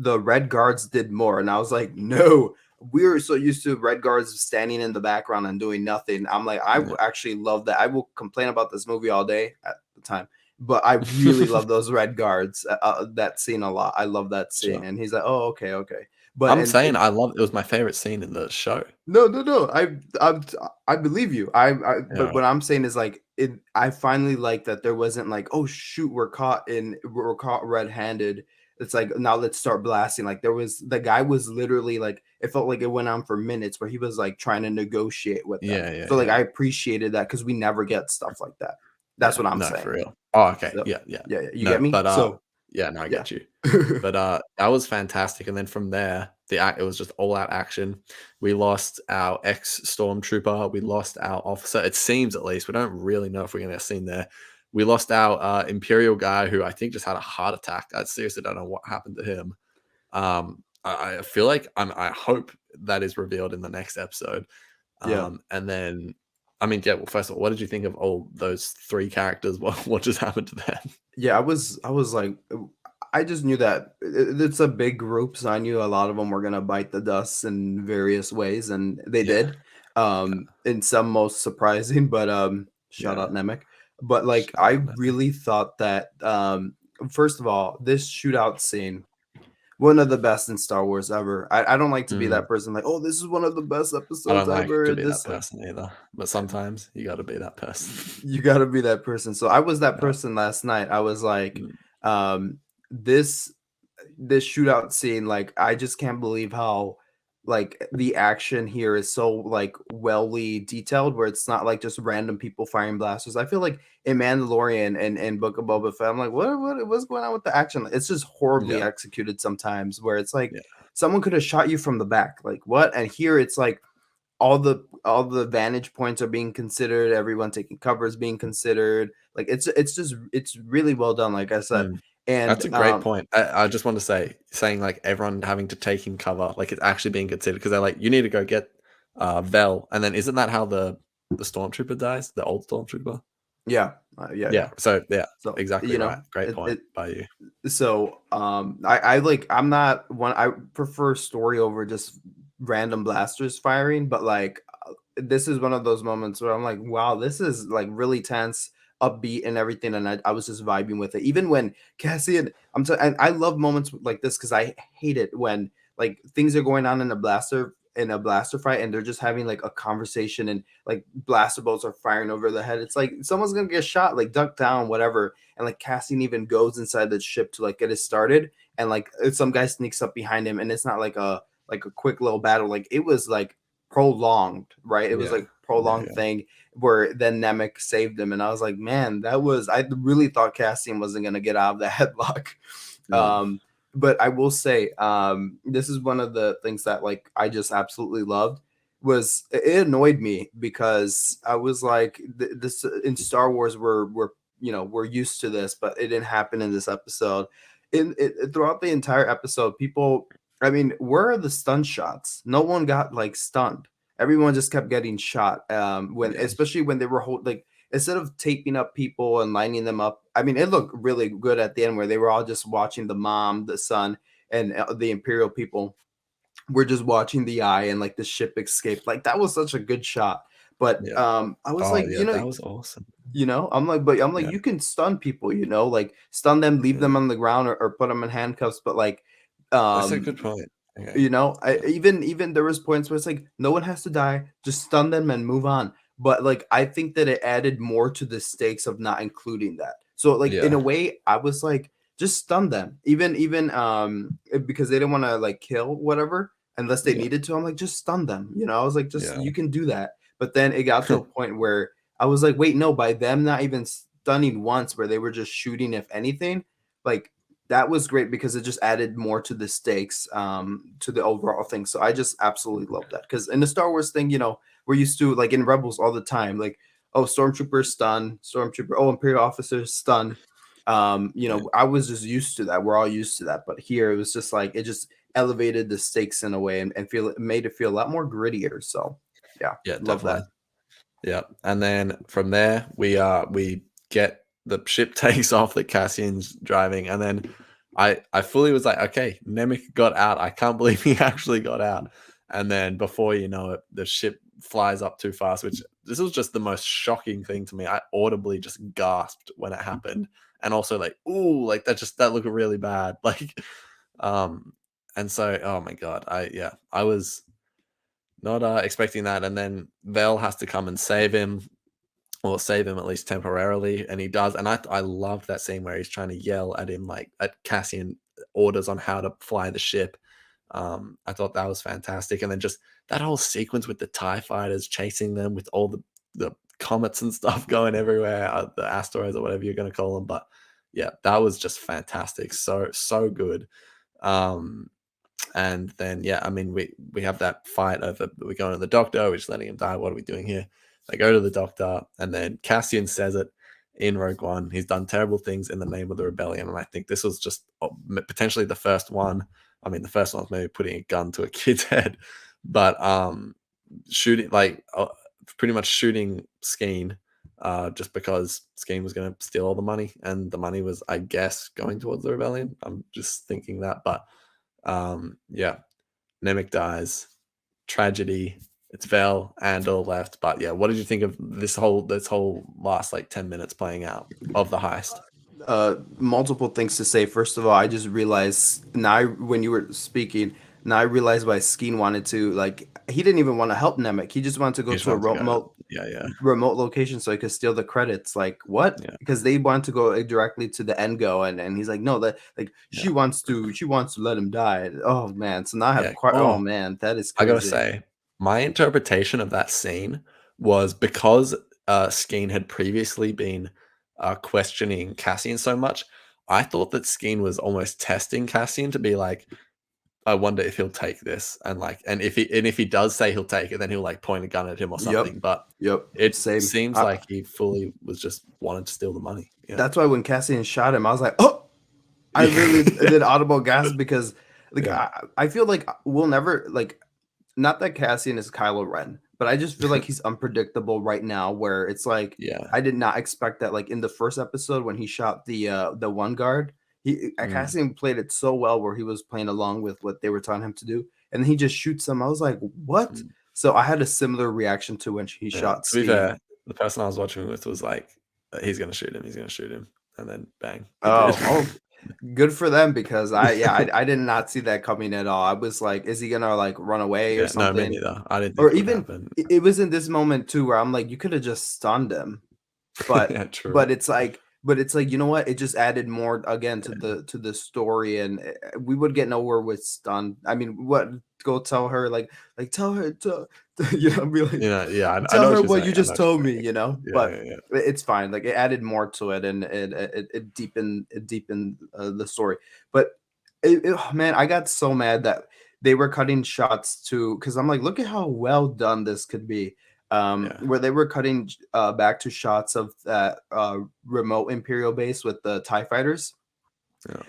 Red Guards did more." And I was like, "No, we were so used to Red Guards standing in the background and doing nothing." I'm like, yeah. actually love that. I will complain about this movie all day at the time, but I really love those Red Guards. That scene a lot. I love that scene. Sure. And he's like, "Oh, okay, okay." But I'm saying I love it was my favorite scene in the show. no, no, no. I believe you. But Yeah, what I'm saying is like it. I finally like that there wasn't like, oh shoot, we're caught red-handed. It's like now let's start blasting. Like there was the guy was literally like it felt like it went on for minutes where he was like trying to negotiate with them. yeah, yeah, So like yeah. I appreciated that because we never get stuff like that. That's Yeah, what I'm no, for saying. real. Oh, okay. So Yeah, yeah. yeah, yeah. You No, get me? but, So yeah, no, I yeah. get you. But, that was fantastic, and then from there, it was just all out action. We lost our ex-stormtrooper, we lost our officer, it seems at least, we don't really know if we're gonna get seen there, we lost our Imperial guy who I think just had a heart attack. I seriously don't know what happened to him. I feel like I hope that is revealed in the next episode. Yeah. And then, I mean, yeah. Well, first of all, what did you think of all those three characters? What just happened to them? Yeah, I was like, I just knew that it's a big group, so I knew a lot of them were gonna bite the dust in various ways, and they Yeah, did. In some most surprising, but shout yeah. out Nemec. But like, Shout I out, man. really thought that first of all, this shootout scene, one of the best in Star Wars ever. I don't like to be Mm. that person like, oh, this is one of the best I episodes don't like ever. to be that This like person either, but sometimes you got to be that person. you got to be that person. So I was that Yeah. person last night. I was like, Mm. um, this shootout scene, like I just can't believe how like the action here is so like welly detailed, where it's not like just random people firing blasters. I feel like in Mandalorian and Book of Boba Fett, I'm like, what's going on with the action? It's just horribly Yeah, executed sometimes, where it's like yeah, someone could have shot you from the back, like what? And here it's like all the vantage points are being considered, everyone taking cover is being considered. Like it's just it's really well done, like I said. mm. And That's a great point. I just want to say, saying like everyone having to take in cover, like it's actually being considered because they're like, you need to go get Vel, and then isn't that how the stormtrooper dies, the old stormtrooper? yeah, yeah. Yeah. So yeah, So exactly you right. know Great point by you. so I like, I'm not one, I prefer story over just random blasters firing, but like this is one of those moments where I'm like, wow, this is like really tense, upbeat and everything, and I was just vibing with it. Even when Cassian, and I love moments like this because I hate it when like things are going on in a blaster fight and they're just having like a conversation and like blaster bolts are firing over the head. It's like someone's gonna get shot, like duck down, whatever. And like Cassian even goes inside the ship to like get it started, and like some guy sneaks up behind him, and it's not like a quick little battle. Like it was like prolonged, right? It was Yeah, like yeah, prolonged yeah. thing where then Nemec saved him, and I was like, man, that was, I really thought Cassian wasn't gonna get out of the headlock. Mm. But I will say, this is one of the things that like I just absolutely loved. Was it annoyed me because I was like, this in Star Wars we're we're used to this, but it didn't happen in this episode. Throughout the entire episode, people, I mean, where are the stun shots? No one got like stunned. Everyone just kept getting shot. When Yeah, especially when they were like, instead of taping up people and lining them up. I mean, it looked really good at the end where they were all just watching the mom, the son, and the Imperial people. We're just watching the eye and like the ship escape. Like that was such a good shot. But yeah. I was Oh like, yeah, that was awesome. I'm like, Yeah, you can stun people, like stun them, leave yeah. them on the ground, or put them in handcuffs. But like, That's a um, good point. Okay. Yeah, even there was points where it's like no one has to die, just stun them and move on. But like I think that it added more to the stakes of not including that. So like in yeah, a way, I was like, just stun them, even because they didn't want to like kill whatever unless they yeah, needed to. I'm like, just stun them. I was like, just yeah. you can do that. But then it got to a point where I was like, wait, no, by them not even stunning once, where they were just shooting, if anything, like that was great because it just added more to the stakes, to the overall thing. So I just absolutely love that because in the Star Wars thing, we're used to like in Rebels all the time, like, oh, stormtrooper stun, stormtrooper, oh, Imperial officer stun. Yeah, I was just used to that. We're all used to that, but here it was just like it just elevated the stakes in a way, and feel it made it feel a lot more grittier. So yeah, yeah, love definitely. that. Yeah, and then from there we get the ship takes off that Cassian's driving, and then I fully was like, okay, Nemec got out. I can't believe he actually got out. And then before you know it, the ship flies up too fast, which this was just the most shocking thing to me. I audibly just gasped when it happened. And also like, ooh, like that looked really bad. Like um and so oh my god, I was not expecting that. And then Vel has to come and save him, or save him at least temporarily, and he does. And I love that scene where he's trying to yell at him, like at Cassian, orders on how to fly the ship. I thought that was fantastic, and then just that whole sequence with the Tie fighters chasing them with all the comets and stuff going everywhere, the asteroids or whatever you're going to call them. But yeah, that was just fantastic, so good. Um, and then yeah, I mean we have that fight over, we go to the doctor, we're just letting him die. What are we doing here? They go to the doctor, and then Cassian says it in Rogue One. He's done terrible things in the name of the rebellion, and I think this was just potentially the first one. I mean, the first one was maybe putting a gun to a kid's head, but shooting pretty much shooting Skeen, just because Skeen was going to steal all the money, and the money was, I guess, going towards the rebellion. I'm just thinking that, but yeah, Nemec dies, tragedy. It's Vel, Andor left, but yeah, what did you think of this whole last like 10 minutes playing out of the heist? Multiple things to say. First of all, I just realized now when you were speaking, now I realized why Skeen wanted to, like, he didn't even want to help Nemec. He just wanted to He go just to a wanted to go, remote yeah, location so he could steal the credits. Like, what? yeah, Because they want to go directly to the end go, and he's like, no, that, like, yeah, she wants to let him die. Oh man, so now I have yeah. quite, oh Oh, man, that is I gotta crazy. say, my interpretation of that scene was because Skeen had previously been questioning Cassian so much. I thought that Skeen was almost testing Cassian to be like, I wonder if he'll take this, and if he does say he'll take it, then he'll like point a gun at him or Yep, something. But yep, it same. seems like he fully was just wanted to steal the money. Yeah. That's why when Cassian shot him, I was like, oh, I literally Yeah. did audible gasp because like Yeah. I feel like we'll never like, not that Cassian is Kylo Ren, but I just feel like he's unpredictable right now where it's like Yeah. I did not expect that, like in the first episode when he shot the one guard, he Mm, Cassian played it so well where he was playing along with what they were telling him to do, and then he just shoots them. I was like, what? mm. So I had a similar reaction to when he Yeah. shot To be Skeen. fair, the person I was watching with was like, he's gonna shoot him. He's gonna shoot him, and then bang, he did. Oh, good for them because I did not see that coming at all. I was like, is he gonna like run away or Yeah. No, me something? neither. I didn't think Or it would even happen. it was in this moment too where I'm like, you could have just stunned him. But Yeah. True. it's like, you know what? It just added more again to Yeah. the story, and we would get nowhere with stun. I mean, what, go tell her like tell her to you know, be like, You know. Yeah. I tell know what her you're what you saying. I know just what you're told me, saying. you know. Yeah. But Yeah. Yeah. it's fine. Like it added more to it, and it deepened the story. But oh, man, I got so mad that they were cutting shots to, because I'm like, look at how well done this could be. Yeah. Where they were cutting back to shots of that remote Imperial base with the TIE fighters. Yeah.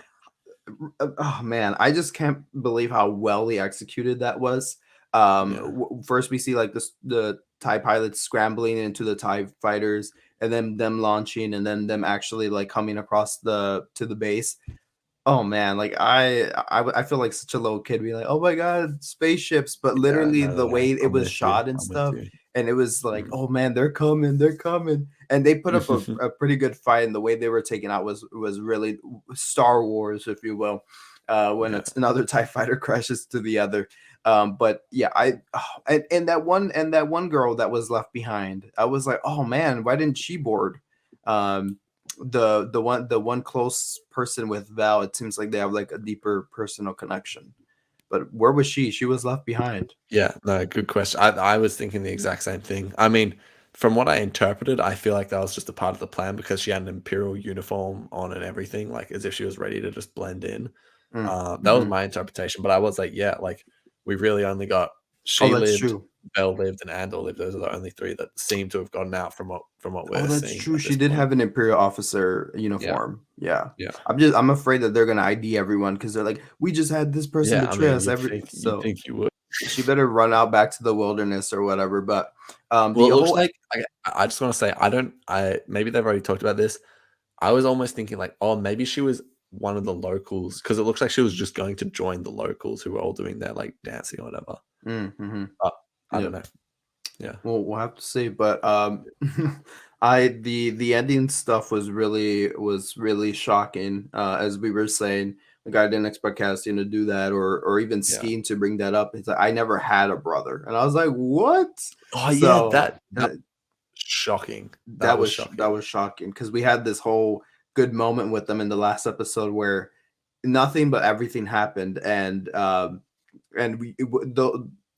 Oh man, I just can't believe how well he executed that was. Yeah. First we see like the TIE pilots scrambling into the TIE fighters, and then them launching, and then them actually like coming across the base. Oh man, like I feel like such a little kid being like, "Oh my god, spaceships!" But Yeah. literally No the way. way it I'm was with you. shot and I'm with stuff, you. and it was like, Mm. "Oh man, they're coming!" And they put up a pretty good fight, and the way they were taken out was really Star Wars, if you will. When Yeah. it's another Tie Fighter crashes to the other. But yeah, and that one girl that was left behind, I was like, "Oh man, why didn't she board?" Um, the one close person with Val, it seems like they have like a deeper personal connection. But where was she? She was left behind. Yeah, no, good question. I was thinking the exact same thing. I mean, from what I interpreted, I feel like that was just a part of the plan because she had an Imperial uniform on and everything, like as if she was ready to just blend in. Mm, That was mhm. my interpretation, but I was like, yeah, like we really only got Oh, she that's lived, true. Belle lived, and Andor lived. Those are the only three that seem to have gotten out from what Oh, we're that's seeing true. at She this did point. have an Imperial officer Yeah, uniform. Yeah. yeah, I'm afraid that they're gonna ID everyone because they're like, we just had this person yeah. I betray mean, us every, you'd so think you would. she better run out back to the wilderness or whatever. But Well, the it looks whole like I just want to say I don't. I maybe they've already talked about this. I was almost thinking like, oh, maybe she was one of the locals because it looks like she was just going to join the locals who were all doing their like dancing or whatever. mm-hmm. But I Yeah. don't know. Yeah, Well, we'll have to see, but I the ending stuff was really shocking. As we were saying, like I didn't expect Cassian to do that, or even yeah. Skeen to bring that up. It's like I never had a brother, and I was like, what? Oh yeah, So that shocking. That that was that shocking. was shocking because we had this whole good moment with them in the last episode where nothing but everything happened, and we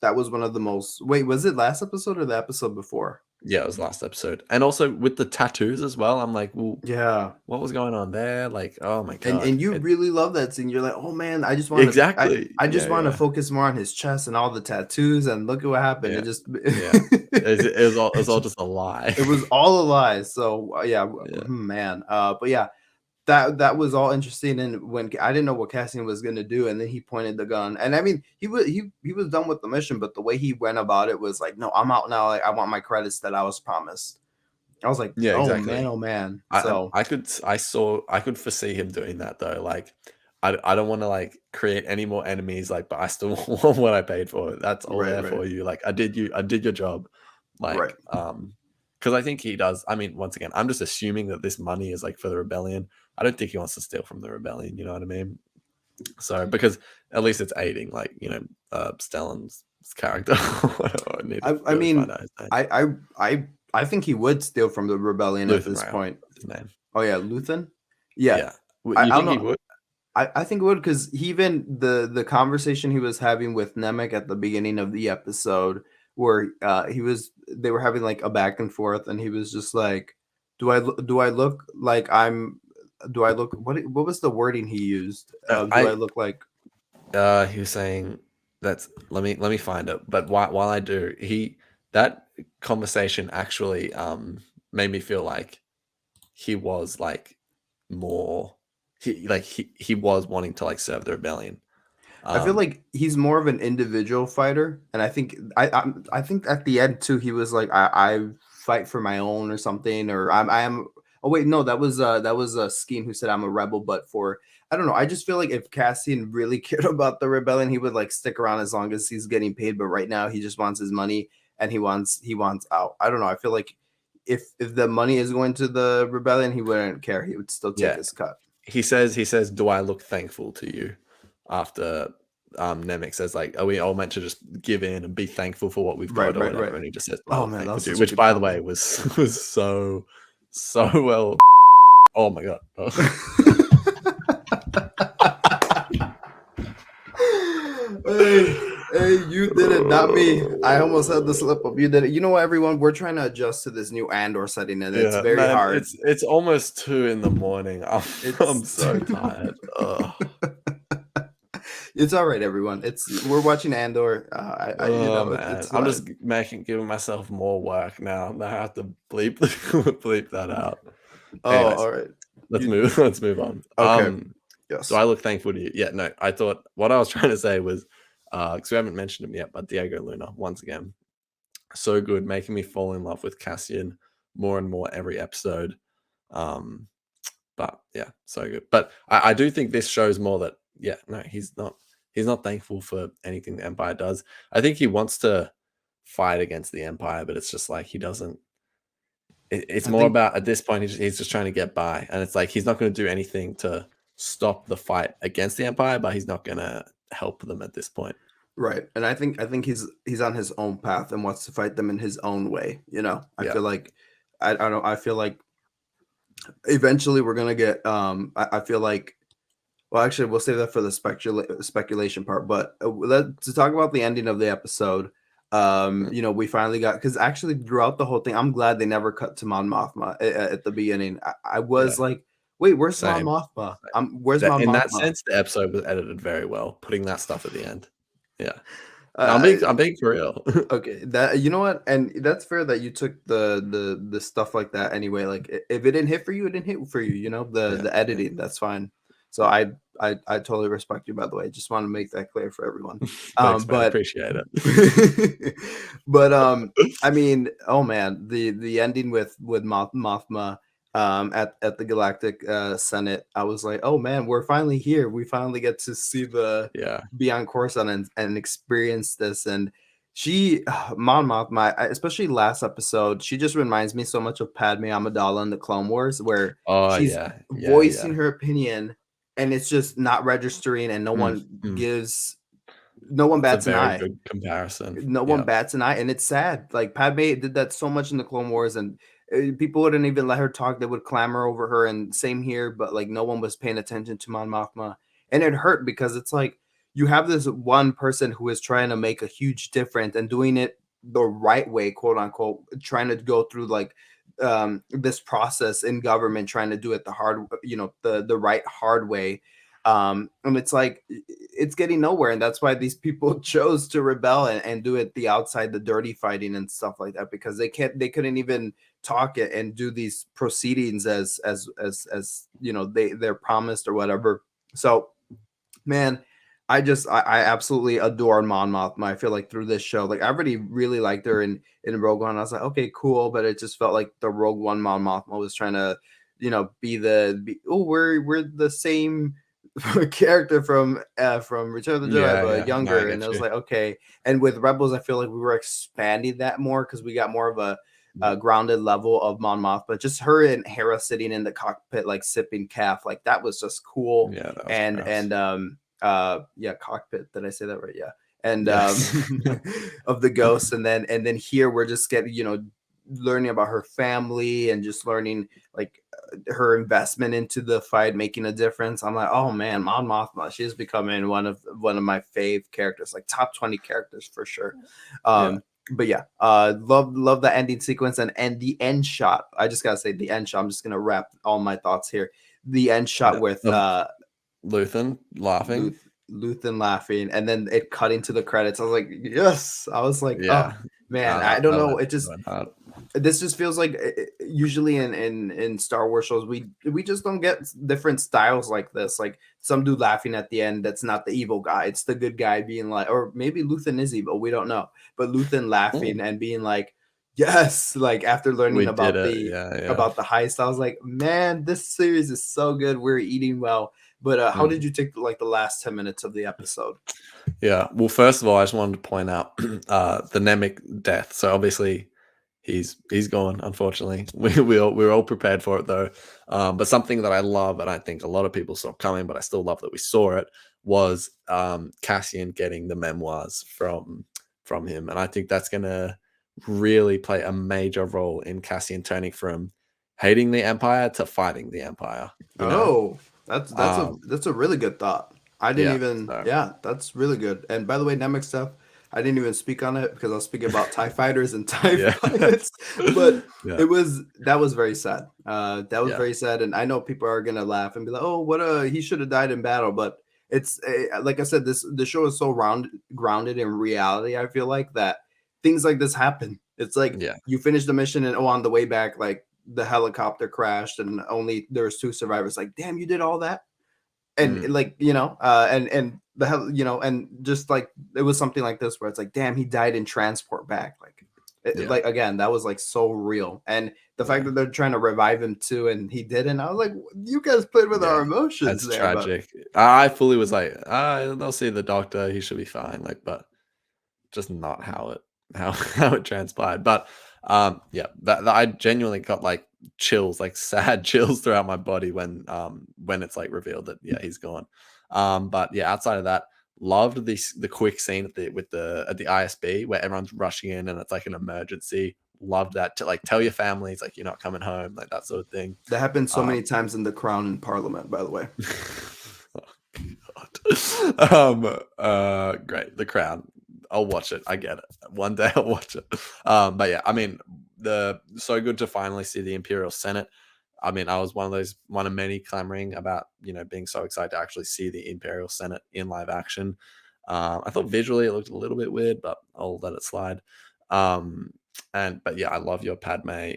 that was one of the most. Wait, was it last episode or the episode before? Yeah, it was last episode. And also with the tattoos as well, I'm like, well, Yeah. what was going on there? Like, oh my god. And you It really love that scene. You're like, "Oh, man, I just wanna exactly. I just Yeah, wanna yeah. focus more on his chest and all the tattoos, and look at what happened." Yeah. It just Yeah. It was all it just a lie. was all a lie. So, yeah, Yeah. man, but yeah, that was all interesting, and when I didn't know what Cassian was gonna do, and then he pointed the gun, and I mean, he was done with the mission, but the way he went about it was like, "No, I'm out now, like, I want my credits that I was promised." I was like, Yeah, "Oh, man, exactly. oh, man." I So, I could foresee him doing that though. Like, I don't want to like create any more enemies. Like, but I still want what I paid for. That's all right, there right, for you. Like, I did your job. right. Like, because I think he does. I mean, once again, I'm just assuming that this money is like for the rebellion. I don't think he wants to steal from the rebellion. You know what I mean? So because at least it's aiding, like Stellan's character. I need to I really find mean, out his name. I I I think he would steal from the rebellion at Luthen this Rail. point. That's his name. Oh, yeah, Luthen? Yeah. Yeah. I You I don't think he know. would? I think it would, because even the conversation he was having with Nemec at the beginning of the episode, where they were having like a back and forth, and he was just like, do I look like I'm do I look what was the wording he used? Do I I look like he was saying that's let me find it. But while I do, he that conversation actually made me feel like he was like more he was wanting to like serve the rebellion. I feel Um like he's more of an individual fighter, and I think at the end too, he was like, I fight for my own or something, or I am. Oh wait, no, that was Skeen who said I'm a rebel, but for I don't know. I just feel like if Cassian really cared about the rebellion, he would like stick around as long as he's getting paid. But right now, he just wants his money, and he wants out. I don't know. I feel like if the money is going to the rebellion, he wouldn't care. He would still take yeah, his cut. he says, "Do I look thankful to you?" After Nemec says like, "Are we all meant to just give in and be thankful for what we've Right, got or right, whatever?" right. And he just says, "Do I Oh look man, that thankful was to you?" such a Which, good by the way, comment. was so well. Oh my god. Hey, hey, you did it, not me. I almost had the slip up. You did it. You know what, everyone? We're trying to adjust to this new Andor setting, and it's Yeah, very man, hard. it's almost 2 in the morning. I'm It's so tired. Ugh. it's all right, everyone. We're watching Andor. Oh man, it's I'm live. just giving myself more work now. I have to bleep bleep that out. Oh, Anyways, all right. let's You move on. okay? Do Yes. I look thankful to you? Yeah, no. I thought what I was trying to say was, because we haven't mentioned him yet, but Diego Luna once again, so good, making me fall in love with Cassian more and more every episode. Um, but yeah, so good. But I do think this shows more that yeah, no, he's not thankful for anything the Empire does. I think he wants to fight against the Empire, but it's just like he doesn't. It's I more think about at this point he's just trying to get by, and it's like he's not going to do anything to stop the fight against the Empire, but he's not going to help them at this point. right, and I think he's on his own path and wants to fight them in his own way. I Yeah, feel like I don't. I feel like eventually we're gonna get. I feel like. Well, actually, we'll save that for the speculation part. But to talk about the ending of the episode, mm, we finally got, because actually throughout the whole thing, I'm glad they never cut to Mon Mothma at the beginning. I yeah, was like, wait, where's Mon same. Mothma? Where's That Mon in that Mothma? sense, the episode was edited very well, putting that stuff at the end. Yeah, no, Uh, I'm being for real. okay, that you know what, and that's fair that you took the stuff like that anyway. Like if it didn't hit for you, it didn't hit for you. Yeah, The yeah. editing, that's fine. So I totally respect you, by the way. Just want to make that clear for everyone. Thanks, man. But Appreciate it. but I mean, oh man, the ending with Mothma at the Galactic Senate, I was like, oh man, we're finally here. We finally get to see the Yeah. beyond Coruscant and experience this. And she Mon Mothma, especially last episode, she just reminds me so much of Padme Amidala in the Clone Wars, where Oh, she's yeah. Yeah, voicing yeah. her opinion and it's just not registering, and Mm, mm. no one That's a bats an very eye. good comparison. No one Yeah. bats an eye, and it's sad. Like Padme did that so much in the Clone Wars, and people wouldn't even let her talk. They would clamor over her, and same here. But like no one was paying attention to Mon Mothma, and it hurt because it's like you have this one person who is trying to make a huge difference and doing it the right way, quote unquote, trying to go through like this process in government, trying to do it the hard, the right hard way. And it's like it's getting nowhere, and that's why these people chose to rebel and do it the outside, the dirty fighting and stuff like that, because they couldn't even talk it and do these proceedings as they're promised or whatever. So man, I absolutely adore Mon Mothma. I feel like through this show, like I already really liked her in Rogue One. I was like, okay, cool, but it just felt like the Rogue One Mon Mothma was trying to, we're the same character from Return of the Jedi, Yeah, but yeah. No, I younger. And get it was you. like, okay. And with Rebels, I feel like we were expanding that more because we got more of a grounded level of Mon Mothma. Just her and Hera sitting in the cockpit, like sipping calf, like that was just cool. Yeah, that was gross. And cockpit, did I say that right? Yeah. And Yes. of the ghosts, and then here we're just getting, learning about her family and just learning like her investment into the fight making a difference. I'm like, oh man, Mon Mothma, she's becoming one of my fave characters, like top 20 characters for sure. Yeah. But yeah, love the ending sequence and the end shot. I just gotta say the end shot. I'm just gonna wrap all my thoughts here. The end shot Yeah. with Of Luthen laughing. Luthen laughing, and then it cutting to the credits. I was like, yes. I was like, oh Yeah. man, No, I that don't that know. went It that just went hard. this just feels like usually in Star Wars shows we just don't get different styles like this. Like some dude laughing at the end. That's not the evil guy. It's the good guy being like, or maybe Luthen is evil. We don't know. But Luthen Mm, laughing and being like, yes, like after learning we did about it. the Yeah, yeah. about the heist, I was like, man, this series is so good. We're eating well. But how Mm. did you take like the last 10 minutes of the episode? Yeah. Well, first of all, I just wanted to point out the Nemec death. So obviously he's gone, unfortunately. We were all prepared for it though. But something that I love, and I think a lot of people saw coming, but I still love that we saw it, was Cassian getting the memoirs from him. And I think that's gonna really play a major role in Cassian turning from hating the Empire to fighting the Empire, you know? Oh, that's a Um, that's a really good thought. I didn't yeah. even, So yeah, that's really good. And by the way, Nemec stuff, I didn't even speak on it because I was speaking about TIE fighters and TIE yeah. pilots. But Yeah. that was very sad. That was Yeah. very sad. And I know people are gonna laugh and be like, oh, what he should have died in battle. But it's like I said, the show is so grounded in reality, I feel like that things like this happen. It's like Yeah. you finish the mission and on the way back, like the helicopter crashed and only there's two survivors. Like, damn, you did all that, and Mm, like and the hell, and just like it was something like this where it's like, damn, he died in transport back. Like, yeah. like again, that was like so real, and the fact Yeah. that they're trying to revive him too, and he didn't. I was like, you guys played with Yeah. our emotions That's there, but tragic. I fully was like, they'll see the doctor. He should be fine. Like, but just not how it how it transpired. But yeah, that I genuinely got like chills, like sad chills throughout my body when it's like revealed that yeah he's gone. But yeah, outside of that, loved the quick scene at the ISB where everyone's rushing in and it's like an emergency. Loved that to like tell your families like you're not coming home, like that sort of thing. that happened so many Um, times in The Crown in Parliament, by the way. oh, God. Great. The Crown. I'll watch it. I get it. One day I'll watch it. But yeah, I mean, the so good to finally see the Imperial Senate. I mean, I was one of many clamoring about being so excited to actually see the Imperial Senate in live action. I thought visually it looked a little bit weird, but I'll let it slide. Um, but yeah, I love your Padme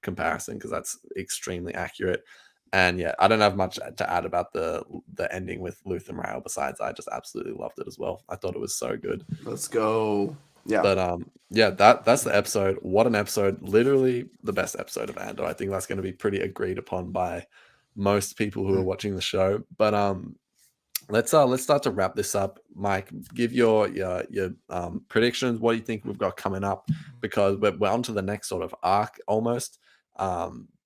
comparison because that's extremely accurate. And yeah, I don't have much to add about the ending with Luthen Rail besides I just absolutely loved it as well. I thought it was so good. Let's go. Yeah. But yeah, that's the episode. What an episode. Literally the best episode of Andor. I think that's going to be pretty agreed upon by most people who are watching the show. But let's start to wrap this up. Mike, give your predictions. What do you think we've got coming up? Because we're on to the next sort of arc almost.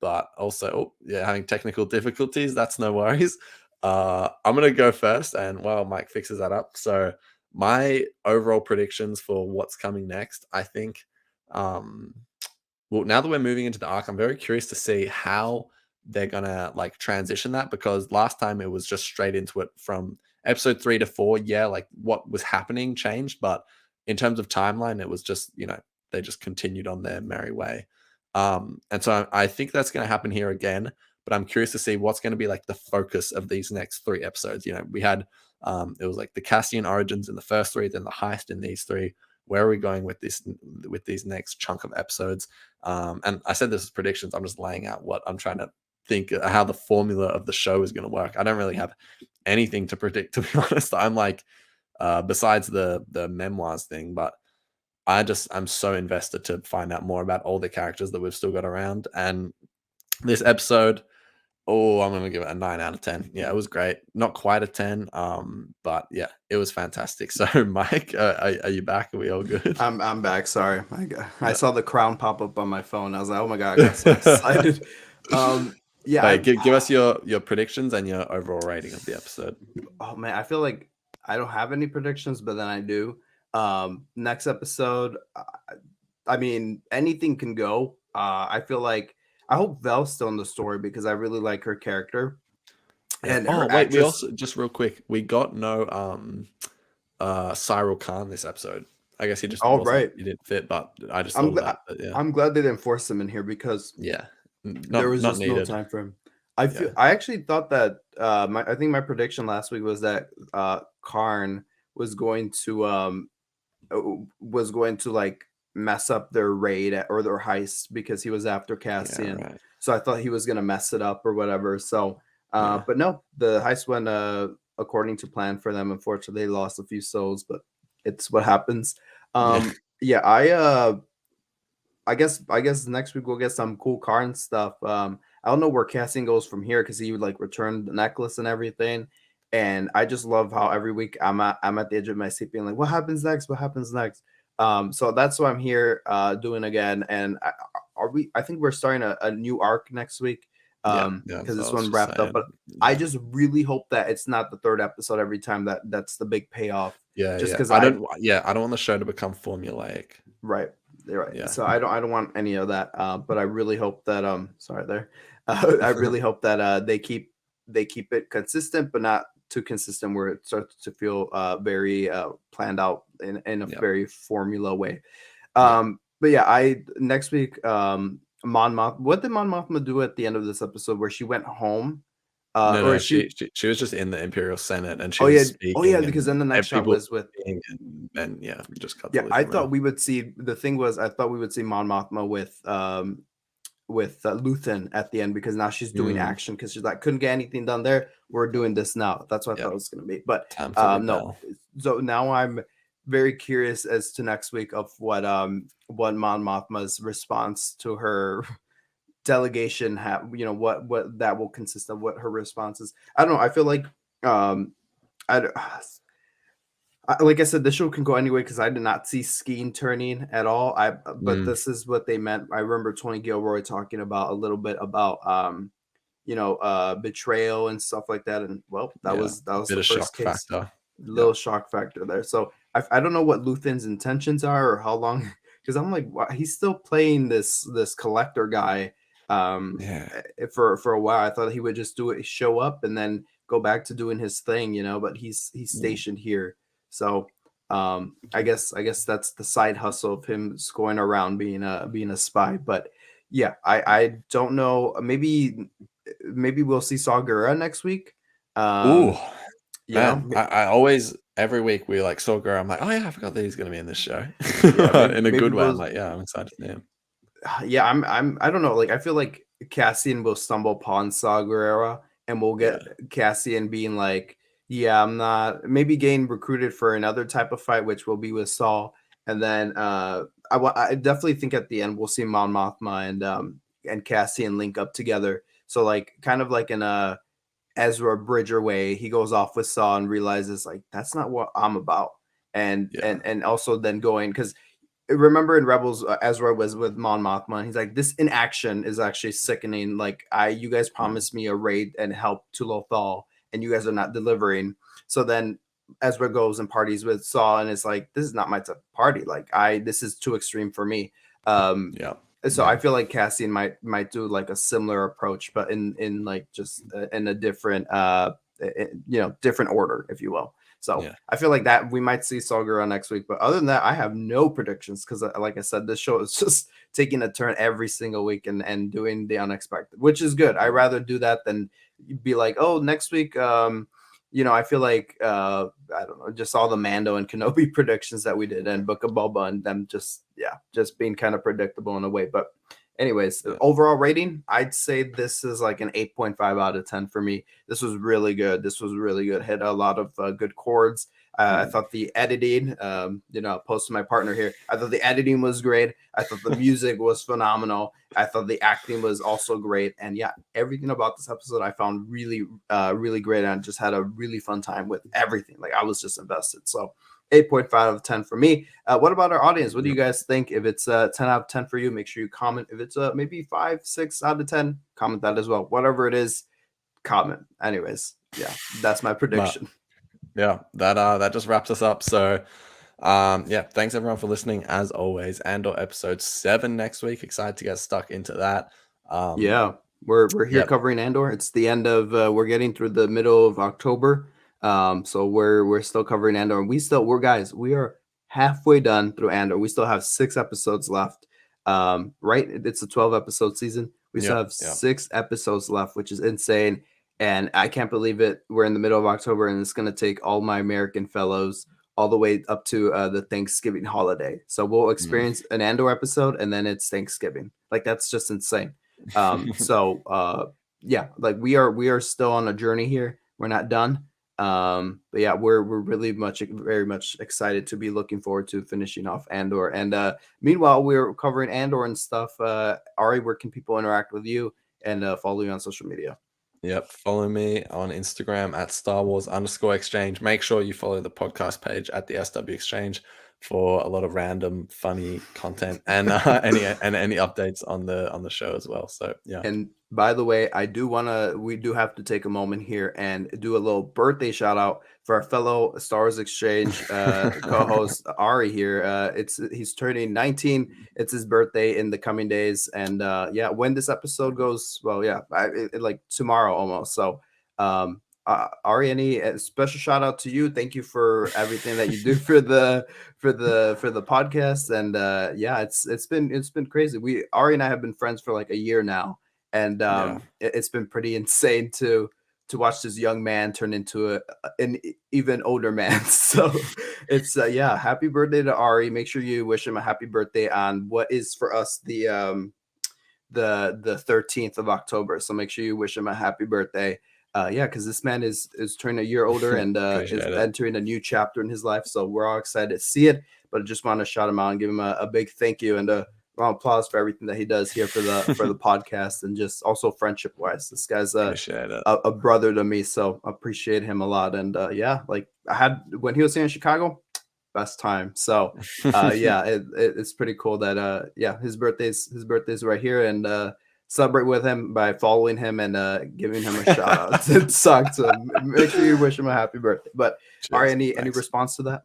But also, oh, yeah, having technical difficulties. That's no worries. I'm gonna go first, and while Mike fixes that up, so my overall predictions for what's coming next, I think. Um, well, now that we're moving into the arc, I'm very curious to see how they're gonna like transition that because last time it was just straight into it from episode 3 to 4. Yeah, like what was happening changed, but in terms of timeline, it was just, they just continued on their merry way. And so I think that's going to happen here again. But I'm curious to see what's going to be like the focus of these next 3 episodes. We had it was like the Cassian origins in the first 3, then the heist in these 3. Where are we going with these next chunk of episodes? And I said this is predictions. I'm just laying out what I'm trying to think how the formula of the show is going to work. I don't really have anything to predict, to be honest. I'm like, besides the memoirs thing, but I'm so invested to find out more about all the characters that we've still got around. And this episode, oh, I'm gonna give it a 9 out of 10. Yeah, it was great. Not quite a 10, but yeah, it was fantastic. So, Mike, are you back? Are we all good? I'm back. Sorry, I Yeah. saw the crown pop up on my phone. I was like, oh my god, I got so excited. Yeah, Wait, give us your predictions and your overall rating of the episode. oh man, I feel like I don't have any predictions, but then I do. Next episode, I mean, anything can go. I feel like I hope Vel's still in the story because I really like her character Yeah. and Oh, her wait, we actress. also just real quick, we got no Cyril Khan this episode. I guess he just All right, he didn't fit, but I just I'm thought of glad. that. But yeah. I'm glad they didn't force him in here because Yeah. there Not was not just no needed. time for him. Yeah. I actually thought that I think my prediction last week was that Karn was going to like mess up their raid or their heist because he was after Yeah, Cassian. right. So I thought he was gonna mess it up or whatever. So Yeah. but no, the heist went according to plan for them. Unfortunately, they lost a few souls, but it's what happens. Yeah. Yeah, I guess next week we'll get some cool Karn stuff. I don't know where Cassian goes from here because he would like return the necklace and everything. And I just love how every week I'm at the edge of my seat being like, what happens next? What happens next? So that's what I'm here doing again. And I think we're starting a new arc next week. Yeah. Yeah. Because That's what this I was one just wrapped up. But saying. I Yeah. just really hope that it's not the third episode every time that's the big payoff. Yeah. Just Yeah. because I don't want the show to become formulaic. right. You're right. Yeah. So I don't want any of that. But I really hope that sorry there. I really hope that they keep it consistent, but not too consistent where it starts to feel very planned out in a Yeah. very formula way. Yeah. But yeah, I next week Mon Moth. What did Mon Mothma do at the end of this episode where she went home? No, Or no, she? she was just in the Imperial Senate and she Oh was yeah, oh yeah, speaking because then the and next shot people was with. and yeah, we just cut to Yeah, I Lucas. thought we would see. The thing was, I thought we would see Mon Mothma with Luthen at the end because now she's doing Mm, action because she's like couldn't get anything done there. We're doing this now. That's what I yeah, thought it was going to be. But time to no. rebel. So now I'm very curious as to next week of what Mon Mothma's response to her delegation have. What that will consist of. What her response is. I don't know. I feel like I like I said, the show can go anyway because I did not see Skeen turning at all. But Mm, this is what they meant. I remember Tony Gilroy talking about a little bit about betrayal and stuff like that. And well, that yeah, was a bit the of first shock case. factor. Yeah, Little shock factor there. So I don't know what Luthen's intentions are or how long because I'm like he's still playing this collector guy yeah, for a while. I thought he would just do it, show up, and then go back to doing his thing, but he's mm. stationed here. So I guess that's the side hustle of him going around being a spy. But yeah, I don't know. Maybe we'll see Saw Gerrera next week. Ooh, Um, you know, man, I always every week we like saw Girl. I'm like, oh yeah, I forgot that he's gonna be in this show. yeah, In a maybe good way. I'm we'll like, yeah, I'm excited to see him. yeah, I don't know. Like I feel like Cassian will stumble upon Saw Gerrera and we'll Yeah, get Cassian being like, yeah, I'm not maybe getting recruited for another type of fight, which will be with Saul. And then I definitely think at the end we'll see Mon Mothma and Cassian link up together. So like kind of like in a Ezra Bridger way, he goes off with Saw and realizes like that's not what I'm about. And yeah, and also then going because remember in Rebels, Ezra was with Mon Mothma. And he's like, this in action is actually sickening. Like, you guys mm, promised me a raid and help to Lothal, and you guys are not delivering. So then Ezra goes and parties with Saw, and it's like, this is not my type of party. Like, this is too extreme for me. yeah, So I yeah, feel like Cassian might do like a similar approach, but in like just in a different different order, if you will. So Yeah. I feel like that we might see Saul Guerrero next week. But other than that, I have no predictions because, like I said, this show is just taking a turn every single week and doing the unexpected, which is good. I'd rather do that than be like, oh, next week, I feel like I don't know, just all the Mando and Kenobi predictions that we did and Book of Boba and them just being kind of predictable in a way. But anyways, Yeah. overall rating, I'd say this is like an 8.5 out of 10 for me. This was really good. Hit a lot of good chords. I thought the editing, post to my partner here, I thought the editing was great. I thought the music was phenomenal. I thought the acting was also great. And yeah, everything about this episode I found really, really great. And just had a really fun time with everything. Like I was just invested. So 8.5 out of 10 for me. What about our audience? What do you guys think? If it's 10 out of 10 for you, make sure you comment. If it's maybe 5, 6 out of 10, comment that as well. Whatever it is, comment. Anyways, yeah, that's my prediction. Yeah, that just wraps us up. So thanks everyone for listening. As always, Andor episode 7 next week. Excited to get stuck into that. Yeah, we're here covering Andor. It's the end of we're getting through the middle of October. So we're still covering Andor, and we are halfway done through Andor. We still have 6 episodes left. Right? It's a 12 episode season. We still have 6 episodes left, which is insane. And I can't believe it. We're in the middle of October, and it's gonna take all my American fellows all the way up to the Thanksgiving holiday. So we'll experience an Andor episode, and then it's Thanksgiving. Like that's just insane. Like we are still on a journey here. We're not done. But yeah, we're really very much excited to be looking forward to finishing off Andor. And meanwhile, we're covering Andor and stuff. Ari, where can people interact with you and follow you on social media? Yep. Follow me on Instagram at @StarWars_exchange. Make sure you follow the podcast page at the SW Exchange for a lot of random funny content and any updates on the show as well. So yeah. And by the way, we do have to take a moment here and do a little birthday shout out for our fellow Star Wars Exchange co-host Ari here. He's turning 19. It's his birthday in the coming days, and when this episode goes, well, like tomorrow almost. So, Ari, any special shout out to you? Thank you for everything that you do for the podcast, and it's been crazy. Ari and I have been friends for like a year now. And it's been pretty insane to watch this young man turn into an even older man. So it's happy birthday to Ari. Make sure you wish him a happy birthday on what is for us the 13th of October. So make sure you wish him a happy birthday. Because this man is turning a year older and is entering a new chapter in his life. So we're all excited to see it. But I just want to shout him out and give him a big thank you and round of applause for everything that he does here for the podcast and just also friendship wise. This guy's a brother to me, so I appreciate him a lot. And like I had when he was here in Chicago, best time. So it's pretty cool that his birthday's right here, and celebrate with him by following him and giving him a shout out to talk to him. Make sure you wish him a happy birthday. But Ari, any response to that?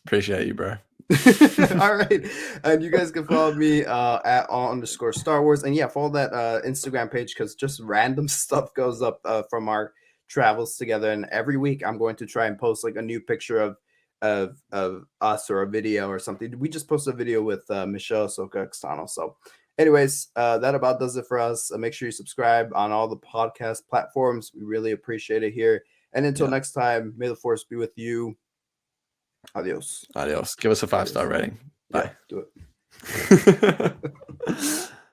Appreciate you, bro. All right, and you guys can follow me at all_Star Wars, and follow that Instagram page because just random stuff goes up from our travels together. And every week I'm going to try and post like a new picture of us or a video or something. We just posted a video with Michelle Soka Extano. So anyways, that about does it for us. Make sure you subscribe on all the podcast platforms. We really appreciate it here. And until next time, may the force be with you. Adios. Give us a 5-star rating. Bye. Do it.